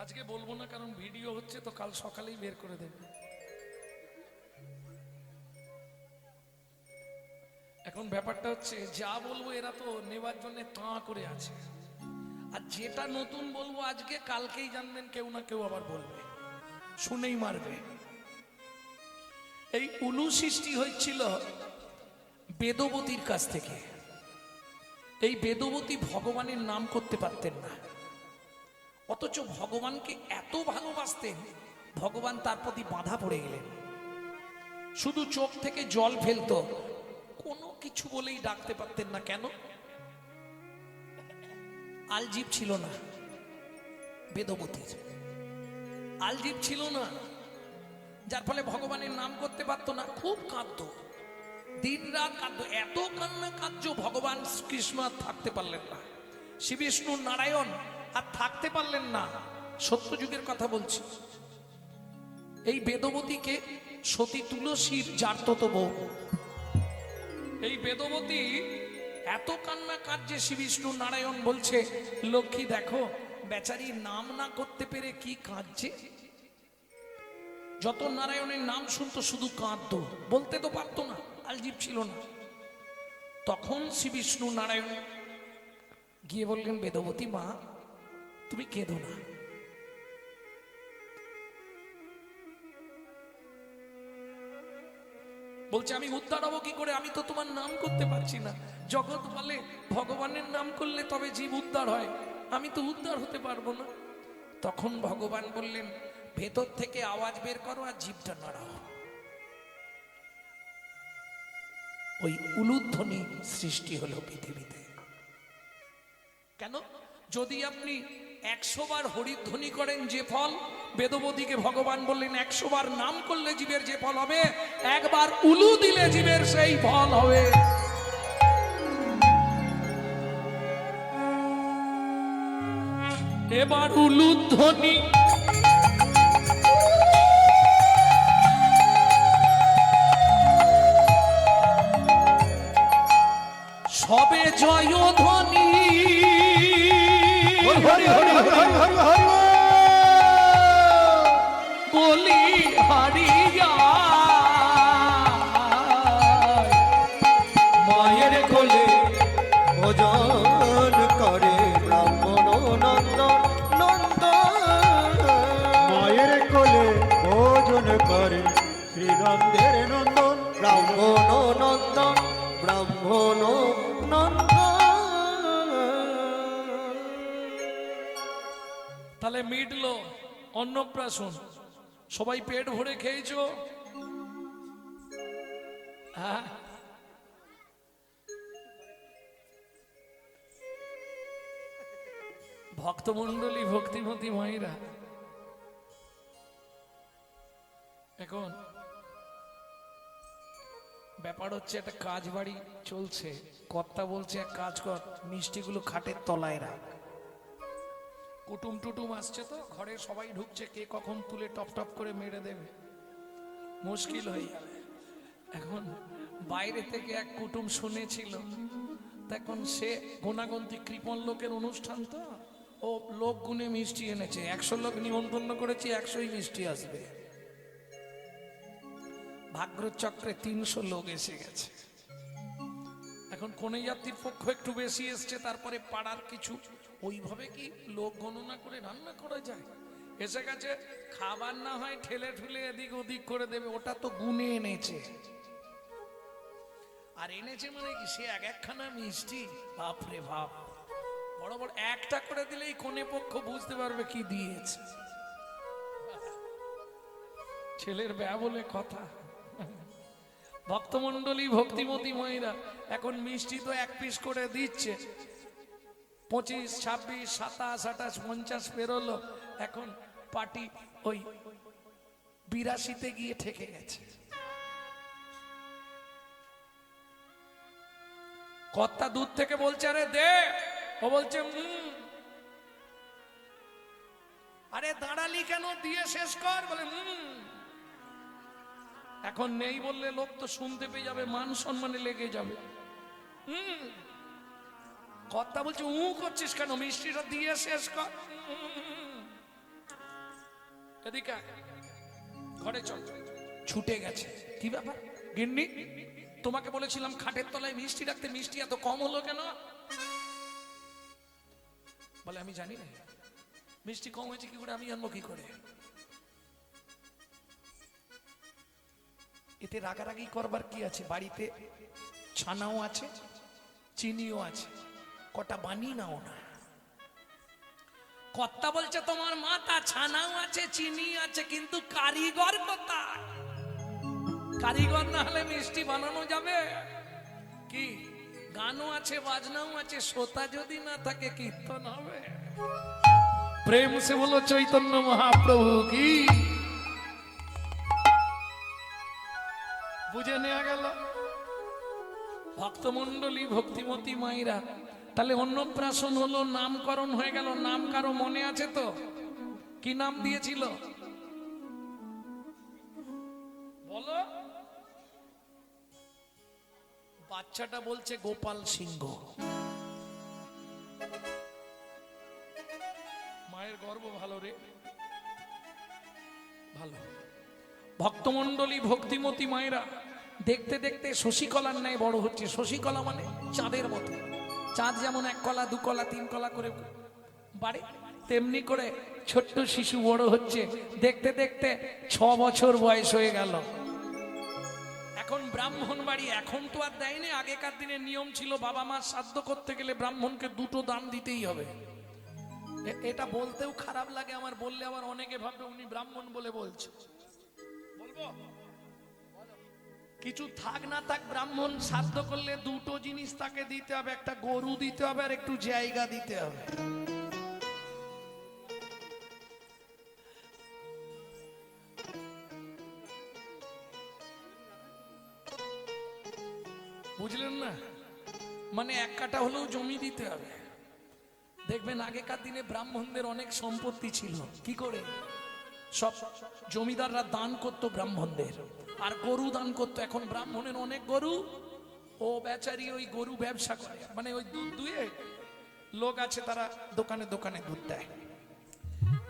আজকে বলবো না, কারণ ভিডিও হচ্ছে তো, কাল সকালেই বের করে দেবে। এখন ব্যাপারটা হচ্ছে, যা বলবো এরা তো নেবার জন্য তাঁ করে আছে, আর যেটা নতুন বলবো আজকে কালকেই জানবেন কেউ না কেউ আবার বলবে, শুনেই মারবে। এই উলু সৃষ্টি হয়েছিল বেদবতীর কাছ থেকে। এই বেদবতী ভগবানের নাম করতে পারতেন না, অথচ ভগবানকে এত ভালোবাসতেন, ভগবান তার প্রতি বাধা পড়ে গেলেন। শুধু চোখ থেকে জল ফেলতো, কোনো কিছু বলেই ডাকতে পারতেন না। কেন? আলজিভ ছিল না বেদবতীর। আলজিভ ছিল না, যার ফলে ভগবানের নাম করতে পারতো না, খুব কাঁদতো, দিন রাত কাঁদতো, এত কান্না কাঁদছো ভগবান কৃষ্ণ আর থাকতে পারলেন না, শ্রী বিষ্ণু নারায়ণ আর থাকতে পারলেন না। সত্যযুগের কথা বলছি। এই বেদবতীকে সতী তুলসীর জারতত বউ, এই বেদবতী এত কান্না কাঁদছে, শ্রী বিষ্ণু নারায়ণ বলছে লক্ষ্মী দেখো বেচারি নাম না করতে পেরে কি কাঁদছে। যত নারায়ণের নাম শুনতো শুধু কাঁদতো, বলতে তো পারতো না, আলজিভ ছিল না। তখন শ্রী বিষ্ণু নারায়ণ গিয়ে বললেন বেদবতী মা তুমি কেঁদো না। বলছে আমি উদ্ধার হবো কি করে, আমি তো তোমার নাম করতে পারছি না। জগৎ বলে ভগবানের নাম করলে তবে জীব উদ্ধার হয়, আমি তো উদ্ধার হতে পারবো না। তখন ভগবান বললেন ভেতর থেকে আওয়াজ বের করো আর জীবটা নাড়াও। ওই উলুধ্বনি সৃষ্টি হলো পৃথিবীতে। কেন? যদি আপনি 100 বার হরিধ্বনি করেন যে ফল, বেদবতীকে ভগবান বললেন 100 বার নাম করলে জীবের যে ফল হবে, একবার উলু দিলে জীবের সেই ফল হবে। এবার উলুধ্বনি সবে জয়ধ্বনি, হরি হরি হরি হরি হরি হরি বলি হারিয়া মায়ের কোলে ভোজন করে ব্রাহ্মণ নন্দন নন্দন, মায়ের কোলে ভোজন করে শ্রীনন্দের নন্দন, ব্রাহ্মণ নন্দন ব্রাহ্মণ নন্দন। তাহলে মিটলো অন্নপ্রাশন, সবাই পেট ভরে খেয়েছো? হ্যাঁ, ভক্তমন্ডলী ভক্তিমতী মায়েরা, এখন ব্যাপার হচ্ছে একটা কাজ বাড়ি চলছে, কর্তা বলছে এক কাজ কর মিষ্টিগুলো খাটের তলায় রাখ। কুটুম টুটুম আসছে তো ঘরে, সবাই ঢুকছে, কে কখন তুলে টপ টপ করে মেরে দেবে, মুশকিল হয়ে যাবে। এখন বাইরে থেকে এক কুটুম শুনেছিল, তখন সে গোনাগন্তি কৃপণ লোকের অনুষ্ঠান তো, ও লোক গুনে মিষ্টি এনেছে, 100 লোক নিমন্ত্রণ করেছি, 100ই মিষ্টি আসবে। ভাগ্যচক্রে 300 লোক এসে গেছে। এখন কনে যাত্রীর পক্ষ একটু বেশি এসছে, তারপরে পাড়ার কিছু, ওইভাবে কি লোক গণনা করে রান্না করা যায়? এসে গেছে, খাবার না হয় ঠেলে ঠুলে এদিক ওদিক করে দেবে, ওটা তো গুনে এনেছে। আর এনেছে মানে কি, সে এক একখানা মিষ্টি, বাপরে বাপ, বড় বড়, একটা করে দিলেই কোনে পক্ষ বুঝতে পারবে কি দিয়েছে। ছেলের ব্যা বলে কথা। ভক্তমন্ডলী ভক্তিমতী মায়েরা এখন মিষ্টি তো 1 পিস করে দিচ্ছে, 25, 26, 27, 28, 50 পেরোলো, এখন পার্টি ওই 82-তে গিয়ে ঠেকে গেছে। কর্তা দূর থেকে বলছে আরে দে, ও বলছে আরে দাঁড়ালি কেন, দিয়ে শেষ কর, বলে এখন নেই বললে লোক তো শুনতে পেয়ে যাবে, মান সম্মানে লেগে যাবে। কর্তা বলছে করছিস কেন, মিষ্টিটা দিয়ে শেষ কর। এদিকে ঘরে চল, ছুটে গেছে। কি ব্যাপার গিন্নি, তোমাকে বলেছিলাম খাটের তলায় মিষ্টি রাখতে, মিষ্টি এত কম হলো কেন? বলে আমি জানি না, মিষ্টি কম হয়েছে কি করে, আমি জানবো কি করে? এতে রাগারাগি করবার কি আছে? বাড়িতে ছানাও আছে, চিনিও আছে, কটা বানিয়ে নাও না। কর্তা বলছে তোমার মাথা, ছানাও আছে, চিনি আছে, কিন্তু কারিগর কোথায়? কারিগর না হলে মিষ্টি বানানো যাবে কি? গানও আছে, বাজনাও আছে, শ্রোতা যদি না থাকে কীর্তন হবে? প্রেম সে বলো চৈতন্য মহাপ্রভু কি। বুঝে নেওয়া গেল ভক্তমন্ডলী ভক্তিমতী মায়েরা। তাহলে অন্নপ্রাশন হলো, নামকরণ হয়ে গেল। নাম কারো মনে আছে তো? কি নাম দিয়েছিল বলো? বাচ্চাটা বলছে গোপাল সিংহ। মায়ের গর্ব ভালো রে, ভালো। ভক্তমন্ডলী ভক্তিমতী মায়েরা দেখতে দেখতে শশীকলার ন্যায় বড় হচ্ছে। শশীকলা মানে চাঁদের মতো। চাঁদ যেমন 1 কলা 2 কলা 3 কলা করে বাড়ে, তেমনি করে ছোট্ট শিশু বড় হচ্ছে। দেখতে দেখতে 6 বছর বয়স হয়ে গেল। এখন ব্রাহ্মণ বাড়ি, এখন তো আর দেয়নি। আগেকার দিনে নিয়ম ছিল বাবা মা শ্রাদ্ধ করতে গেলে ব্রাহ্মণকে 2টো দান দিতেই হবে। এটা বলতেও খারাপ লাগে আমার, বললে আবার অনেকে ভাববে উনি ব্রাহ্মণ বলে বলছে। বলবো কিছু থাক না থাক, ব্রাহ্মণ শ্রাদ্ধ করলে 2টো জিনিস তাকে দিতে হবে। একটা গরু দিতে হবে আর একটু জায়গা দিতে হবে। বুঝলেন না? মানে 1 কাঠা হলেও জমি দিতে হবে। দেখবেন আগেকার দিনে ব্রাহ্মণদের অনেক সম্পত্তি ছিল। কি করে? সব জমিদাররা দান করতো ব্রাহ্মণদের, আর গরু দান করতো। এখন ব্রাহ্মণের অনেক গরু, ও বেচারি ওই গরু ব্যবসা করে। মানে ওই দুধ দুয়ে লোক আছে, তারা দোকানে দোকানে দুধ দেয়।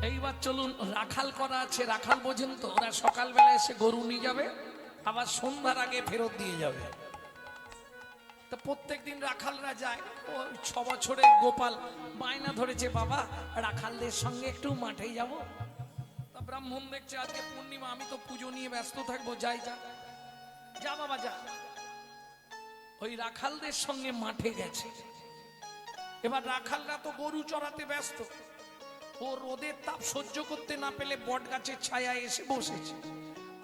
এইবার চলুন, রাখাল করা আছে। রাখাল বোঝেন তো? ওরা সকালবেলা এসে গরু নিয়ে যাবে, আবার সন্ধ্যার আগে ফেরত দিয়ে যাবে। তো প্রত্যেকদিন রাখালরা যায়। ও 6 বছরের গোপাল বায়না ধরেছে, বাবা রাখালদের সঙ্গে একটু মাঠে যাব। তা ব্রাহ্মণ দেখছে আজকে পূর্ণিমা, আমি তো পুজো নিয়ে ব্যস্ত থাকবো, যাই যা যা বাবা যা। ওই রাখালদের সঙ্গে মাঠে গেছে। এবার রাখালরা তো গরু চড়াতে ব্যস্ত। ও রোদের তাপ সহ্য করতে না পেলে বট গাছের ছায়ায় এসে বসেছে।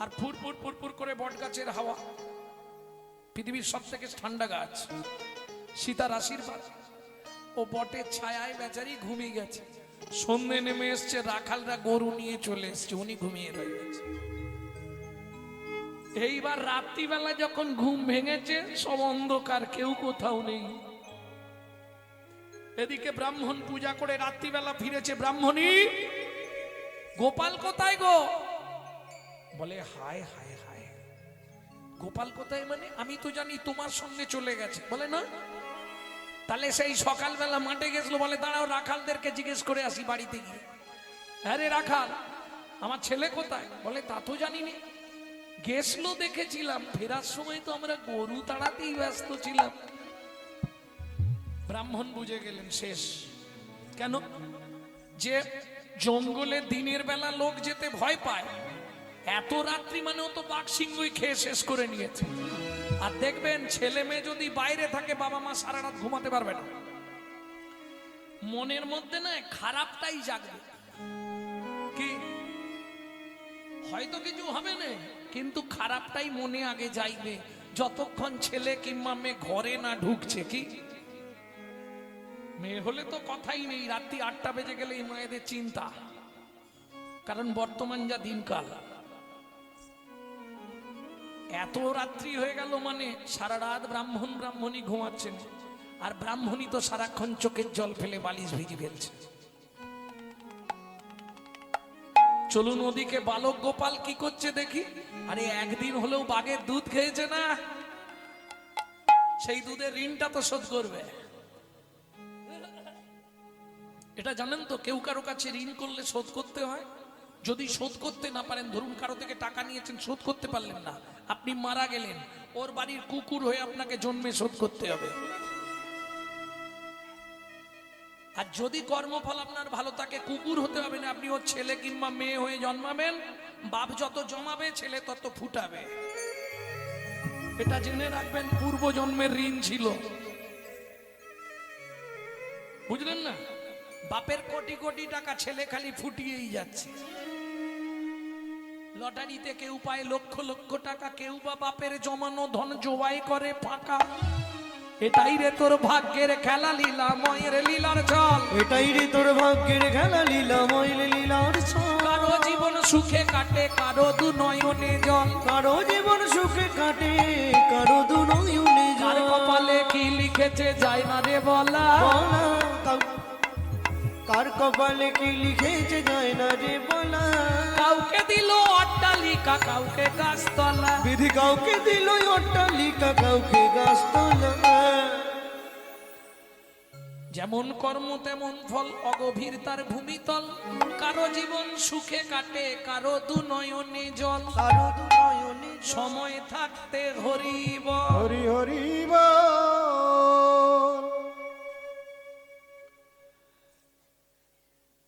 আর ফুরফুর ফুরফুর করে বট গাছের হাওয়া, পৃথিবীর সব থেকে ঠান্ডা গাছ, সীতার আশীর্বাদ। ও বটের ছায়ায় বেচারি ঘুমিয়ে গেছে। সন্ধে নেমে এসছে, রাখালরা গরু নিয়ে চলে এসছে, উনি ঘুমিয়ে রয়ে গেছে। এইবার রাত্রিবেলা যখন ঘুম ভেঙেছে, সব অন্ধকার, কেউ কোথাও নেই। এদিকে ব্রাহ্মণ পূজা করে রাত্রিবেলা ফিরেছে। ব্রাহ্মণী, গোপাল কোথায় গো? বলে হায় হায় হায়, গোপাল কোথায় মানে? আমি তো জানি তোমার সঙ্গে চলে গেছে। বলে না, তাহলে সেই সকালবেলা মাঠে গেছিল। বলে দাঁড়াও, রাখালদেরকে জিজ্ঞেস করে আসি বাড়িতে গিয়ে। আরে রাখাল, আমার ছেলে কোথায়? বলে তা তো জানিনি, গেছিল দেখেছিলাম, ফেরার সময় তো আমরা গরু তাড়াতেই ব্যস্ত ছিলাম। ব্রাহ্মণ বুঝে গেলেন শেষ। কেন? যে জঙ্গলে দিনের বেলা লোক যেতে ভয় পায়, এত রাত্রি মানেও তো বাঘ সিংহই খেয়ে শেষ করে নিয়েছে। আর দেখবেন ছেলে মেয়ে যদি বাইরে থাকে, বাবা মা সারা রাত ঘুমাতে পারবে না। মনের মধ্যে না খারাপটাই জাগবে। কি হয়তো কিছু হবে না, কিন্তু খারাপটাই মনে আগে যাইবে, যতক্ষণ ছেলে কিংবা মেয়ে ঘরে না ঢুকছে। কি মেয়ে হলে তো কথাই নেই, রাত্রি 8টা বেজে গেলে এই মায়েদের চিন্তা। কারণ বর্তমান যা দিনকাল, এত রাত্রি হয়ে গেল মানে সারা রাত ব্রাহ্মণী ঘুমাচ্ছেন। আর ব্রাহ্মণী তো সারাক্ষণ চোখের জল ফেলে বালিশ ভিজি ফেলছে। চলুন ওদিকে বালক গোপাল কি করছে দেখি। আরে একদিন হলেও বাঘের দুধ খেয়েছে না, সেই দুধের ঋণটা তো শোধ করবে। এটা জানেন তো, কেউ কারো কাছে ঋণ করলে শোধ করতে হয়। যদি শোধ করতে না পারেন, ধরুন কারো থেকে টাকা নিয়েছেন, শোধ করতে পারলেন না, আপনি মারা গেলেন, ওর বাড়ির কুকুর হয়ে আপনাকে জন্মে শোধ করতে হবে। আর যদি কর্মফল আপনার ভালো থাকে, কুকুর হতে হবে না, আপনি ওর ছেলে কিংবা মেয়ে হয়ে জন্মাবেন। বাপ যত জমাবে, ছেলে তত ফুটাবে। এটা জেনে রাখবেন, পূর্ব জন্মের ঋণ ছিল। বুঝলেন না? বাপের কোটি কোটি টাকা, ছেলে খালি ফুটিয়েই যাচ্ছে। লটারিতে কেউ পায় লক্ষ লক্ষ টাকা, কেউ বা বাপের জমানো ধন জবাই করে ফাঁকা। এটাই রে তোর ভাগ্যের খেলা লীলা ময়ের লীলার চল। এটাই রে তোর ভাগ্যের খেলা লীলা মইলে লীলার ছল। কারো জীবন সুখে কাটে কারো দু নয়নে জল। কারো জীবন সুখে কাটে কারো দু নয়নে কার জল। কপালে কি লিখেছে যায় না রে বলা। বলা কার কপালে কি লিখেছে যায় না রে বলা। কাউকে দিল অট্টালিকা কাউকে গাছতলা। বিধি কাউকে দিল অট্টালিকা কাউকে গাছতলা। যেমন কর্ম তেমন ফল অগভীর তার ভূমিতল। কারো জীবন সুখে কাটে কারো দু নয়নে জল। কারো দু নয়নে জল। সময় থাকতে হরিব। হরি হরি বল।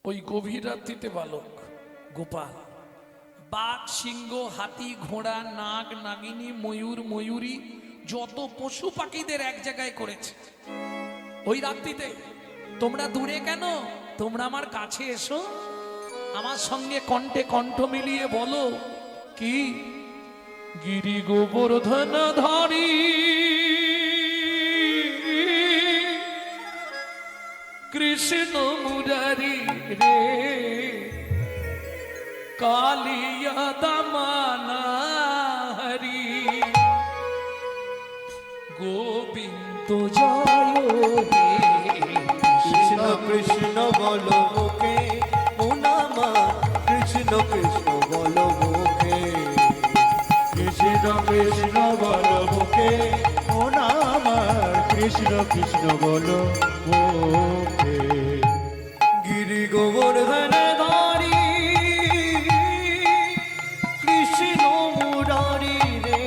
ওই গভীর রাত্রিতে বালক গোপাল বাঘ সিংহ হাতি ঘোড়া নাগ নাগিনী ময়ূর ময়ূরী যত পশু পাখিদের এক জায়গায় করেছে। ওই রাত্রিতে তোমরা দূরে কেন, তোমরা আমার কাছে এসো, আমার সঙ্গে কণ্ঠে কণ্ঠ মিলিয়ে বলো কি। গিরি গোবর্ধন ধারী কৃষ্ণ মুরারি রে কালিয়া দামানা হরি গোবিন্দ জয় হে কৃষ্ণ কৃষ্ণ বল মুখে মুনামা কৃষ্ণ কৃষ্ণ বল মুখে। কৃষ্ণ কৃষ্ণ বল মুখে ও নামার কৃষ্ণ কৃষ্ণ বল মুখে। গিরি গোবর্ধন ধারী কৃষ্ণ মুরারি রে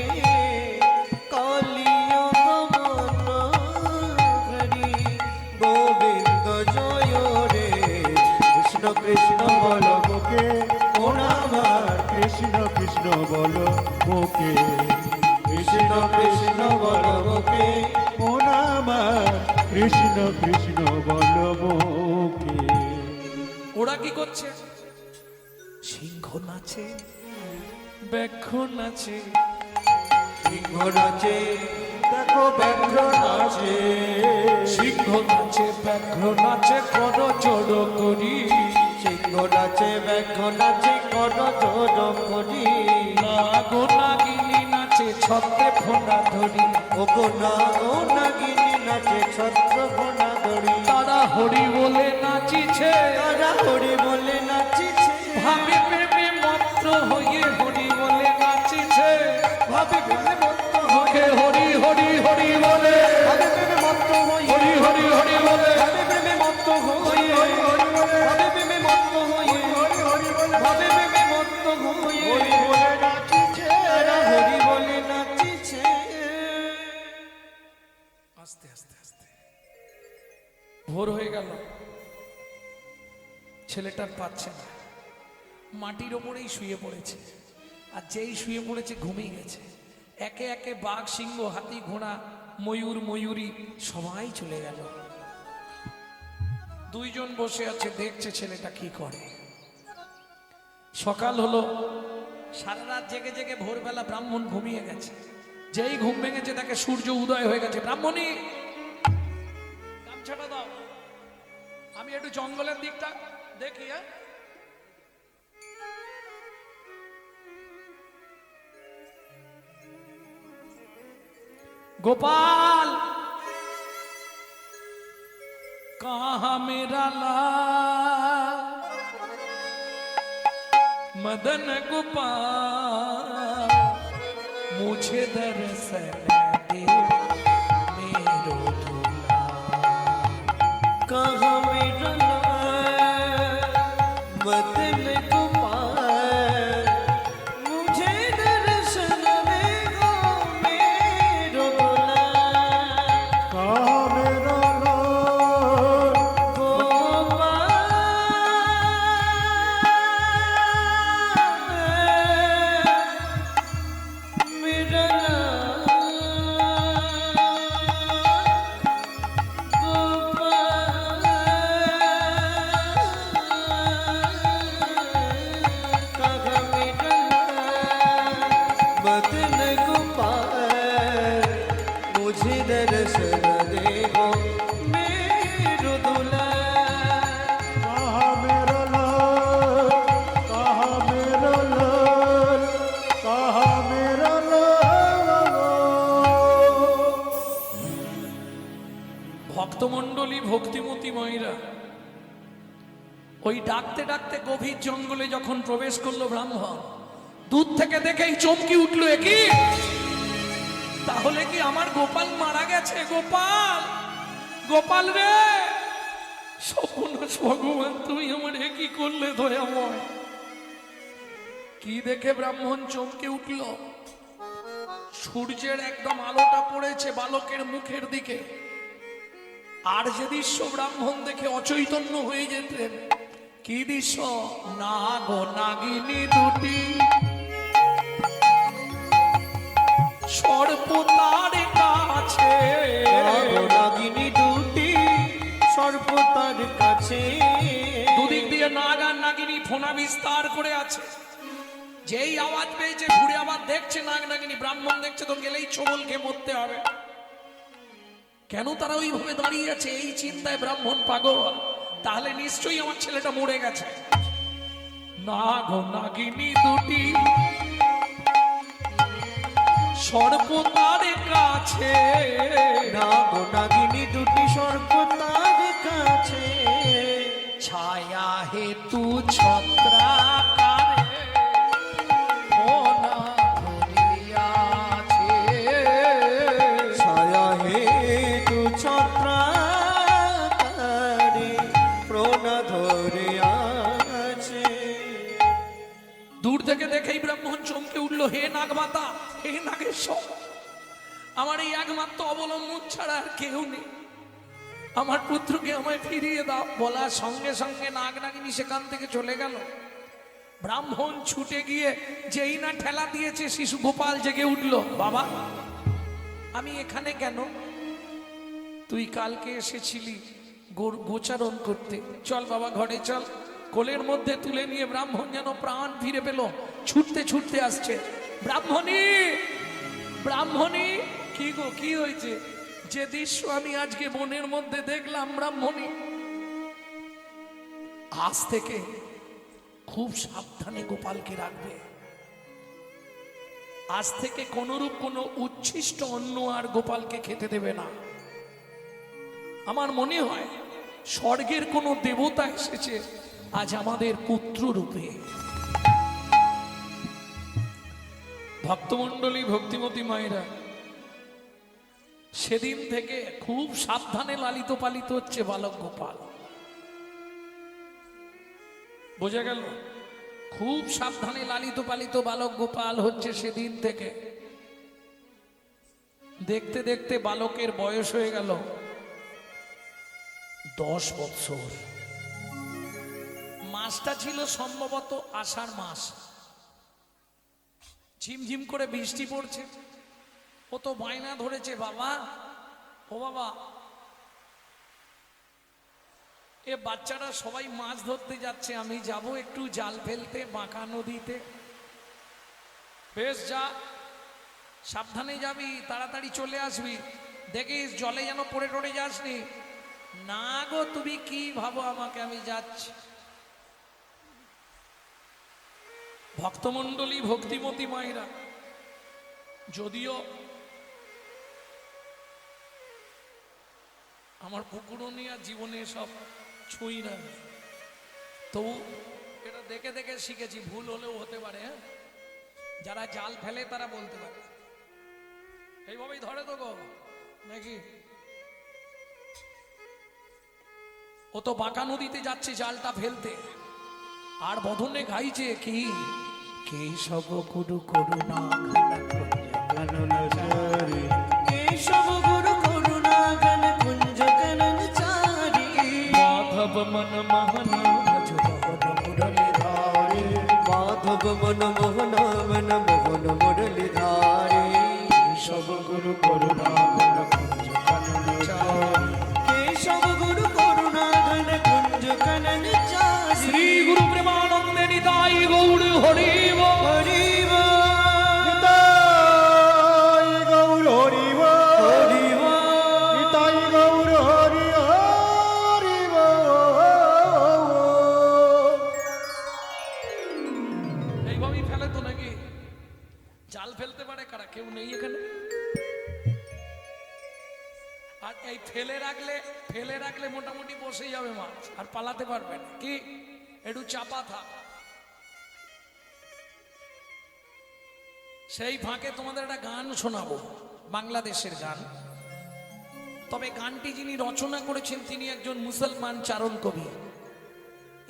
কালিয়া দামানা হরি গোবিন্দ জয় রে। কৃষ্ণ কৃষ্ণ বল মুখে ও নামার কৃষ্ণ কৃষ্ণ বল মুখে। কৃষ্ণ কৃষ্ণ বল মুখে। ও নামার কৃষ্ণ কৃষ্ণ বল মুখে। ওরা কি করছে? সিংহ নাচে ব্যাঘ্র নাচে। সিংহ নাচে দেখো ব্যাঘ্র নাচে। সিংহ নাচে ব্যাঘ্র নাচে কর জড় করি। সিংহ নাচে ব্যাঘ্র নাচে কর জড় করি। নাগ নাগিনী নাচে ছত্রে ফোনা ধরি। ও গো নাগিনী নাচে ছত্র ঘোনা ধরি। তারা হরি বলে নাচিছে, তারা হরি বলে নাচিছে। ভাবে প্রেমে মত্ত হয়ে হরি বলে নাচিছে। ভাবে প্রেমে মত্ত মুখে হরি হরি হরি বলে, ভাবে প্রেমে মত্ত হয়ে হরি হরি হরি বলে। ভাবে প্রেমে মত্ত হয়ে ভাবে প্রেমে মত্ত হয়ে ভাবে প্রেমে মত্ত হয়ে নাচিছে তারা হরি বলে নাচিছে। আস্তে আস্তে আস্তে ভোর হয়ে গেল, ছেলেটার পাচ্ছে না, মাটির ওপরেই শুয়ে পড়েছে। আর যেই শুয়ে পড়েছে ঘুমিয়ে গেছে। একে একে বাঘ সিংহ হাতি ঘোড়া ময়ূর ময়ূরী সবাই চলে গেল। দুইজন বসে আছে দেখছে ছেলেটা কি করে। সকাল হলো, সারা রাত জেগে জেগে ভোরবেলা ব্রাহ্মণ ঘুমিয়ে গেছে। যেই ঘুম ভেঙেছে তাকে সূর্য উদয় হয়ে গেছে। ব্রাহ্মণী গামছাটা দাও, আমি একটু জঙ্গলের দিকটা দেখি। হ্যাঁ, गोपाल कहाँ मेरा लाल मदन गोपाल मुझे दर्शन दे मेरो दूल्हा। कहाँ मेरा लाल मदन गोपाल मुझे दर्शन देगा मेरो दूल्हा। कहाँ मेरा लाल मदन गोपाल मुझे दर्शन ভক্তমণ্ডলী ভক্তিমতী মায়েরা ওই ডাকতে ডাকতে গভীর জঙ্গলে যখন প্রবেশ করলো ব্রাহ্মণ, দূর থেকে দেখেই চমকি উঠলো, একই তাহলে কি আমার গোপাল মারা গেছে? গোপাল, গোপাল রে, সর্বনাশ ভগবান, তুমি আমার কি করলে দয়াময়। কি দেখে ব্রাহ্মণ চমকে উঠল? সূর্যের একদম আলোটা পড়েছে বালকের মুখের দিকে। আর যে দৃশ্য ব্রাহ্মণ দেখে অচৈতন্য হয়ে যেতেন, কি দৃশ্য? নাগ ও নাগিনী দুটি সর্প তার কাছে, নাগিনী দুটি সর্প তার কাছে। দুদিক দিয়ে নাগ আর নাগিনী ফোনা বিস্তার করে আছে। যেই আওয়াজ পেয়েছে ঘুরে আবার দেখছে নাগ নাগিনী, ব্রাহ্মণ দেখছে তো গেলেই ছোবল খেয়ে মরতে হবে। কেন তারা ওইভাবে দাঁড়িয়ে আছে? এই চিন্তায় ব্রাহ্মণ পাগল, তাহলে নিশ্চয়ই আমার ছেলেটা মরে গেছে। নাগ ও নাগিনী দুটি সর্প তার কাছে, নাগ ও নাগিনী দুটি সর্প তার কাছে। ছায়া হেতু ছত্রাকারে ফোনা ধরিয়াছে, ছায়া হেতু ছত্রাকারে প্রণা ধরে আছে। দূর থেকে দেখেই ব্রাহ্মণ চমকে উঠল, হে নাগমাতা, হে নাগেশ্বর, আমার এই একমাত্র অবলম্বন ছাড়া আর কেউ নেই, আমার পুত্রকে আমায় ফিরিয়ে দাও। বলার সঙ্গে সঙ্গে নাগ নাগিনী সেখান থেকে চলে গেল। ব্রাহ্মণ ছুটে গিয়ে যেই না ঠেলা দিয়েছে, শিশু গোপাল জেগে উঠল, বাবা আমি এখানে কেন? তুই কালকে এসেছিলি গোচারণ করতে, চল বাবা ঘরে চল। কোলের মধ্যে তুলে নিয়ে ব্রাহ্মণ যেন প্রাণ ফিরে পেল, ছুটতে ছুটতে আসছে। ব্রাহ্মণী, ব্রাহ্মণী, কি গো, কি হয়েছে? যে দৃশ্য আমি আজকে বনের মধ্যে দেখলাম, ব্রাহ্মণী, আজ থেকে খুব সাবধানে গোপালকে রাখবে। আজ থেকে কোনরূপ কোনো উচ্ছিষ্ট অন্ন আর গোপালকে খেতে দেবে না। আমার মনে হয় স্বর্গের কোনো দেবতা এসেছে আজ আমাদের পুত্র রূপে। ভক্তমণ্ডলী ভক্তিমতী মায়েরা, সেদিন থেকে খুব সাবধানে লালিত পালিত হচ্ছে বালক গোপাল। বোঝা গেল? খুব সাবধানে লালিত পালিত বালক গোপাল হচ্ছে সেদিন থেকে। দেখতে দেখতে বালকের বয়স হয়ে গেল 10 বৎসর। মাসটা ছিল সম্ভবত আষাঢ় মাস, ঝিমঝিম করে বৃষ্টি পড়ছে। ও তো বায়না ধরেছে, বাবা, ও বাবা, এ বাচ্চারা সবাই মাছ ধরতে যাচ্ছে, আমি যাব একটু জাল ফেলতে বাঁকা নদীতে। বেশ, যা, সাবধানে যাবি, তাড়াতাড়ি চলে আসবি, দেখিস জলে যেন পড়ে টড়ে যাসনি। না গো, তুমি কি ভাবো আমাকে, আমি যাচ্ছি। ভক্তমণ্ডলী ভক্তিমতী মায়েরা, যদিও আমার পুকুরনিয়া জীবনে সব ছুঁই না, তবু এটা দেখে দেখে শিখেছি, ভুল হলেও হতে পারে। হ্যাঁ, যারা জাল ফেলে তারা বলতে পারে। এইভাবেই ধরে তো গো নাকি? ও তো বাঁকা নদীতে যাচ্ছে জালটা ফেলতে, আর বদনে গাইছে কি, কেশব গুরু করুণা কেশব গুরু করুণা ঘন কুঞ্জ কানন চারি, মাধব মন মোহন ভজ ভবন মুরলি ধারে, মাধব মন মোহন মন মোহন মুরলি ধারে। কেশব গুরু করুণা ঘন কুঞ্জ কানন চারি, কেশব গুরু করুণা ঘন কুঞ্জ কানন চারি। শ্রী গুরু প্রেমানন্দে নিতাই গৌর হরি বল। হরি বল। আর এই ফেলে রাখলে মোটামুটি বসে যাবে মাছ, আর পালাতে পারবে না। কি একটু চাপা থাক। সেই ফাঁকে তোমাদের একটা গান শোনাবো, বাংলাদেশের গান। তবে গানটি যিনি রচনা করেছেন তিনি একজন মুসলমান চারণ কবি।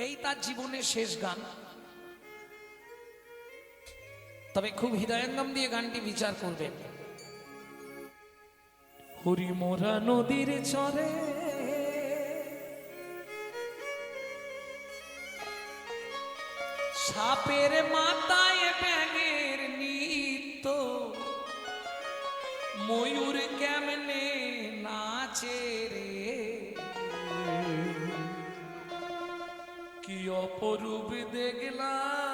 এই তার জীবনের শেষ গান। তবে খুব হৃদয়ঙ্গম দিয়ে গানটি বিচার করবেন। হরি মোরা নদীর চরে সাপের মাথায় ব্যাঙের নৃত্য, ময়ূর কেমনে নাচে রে, কি অপরূপ দেখলাম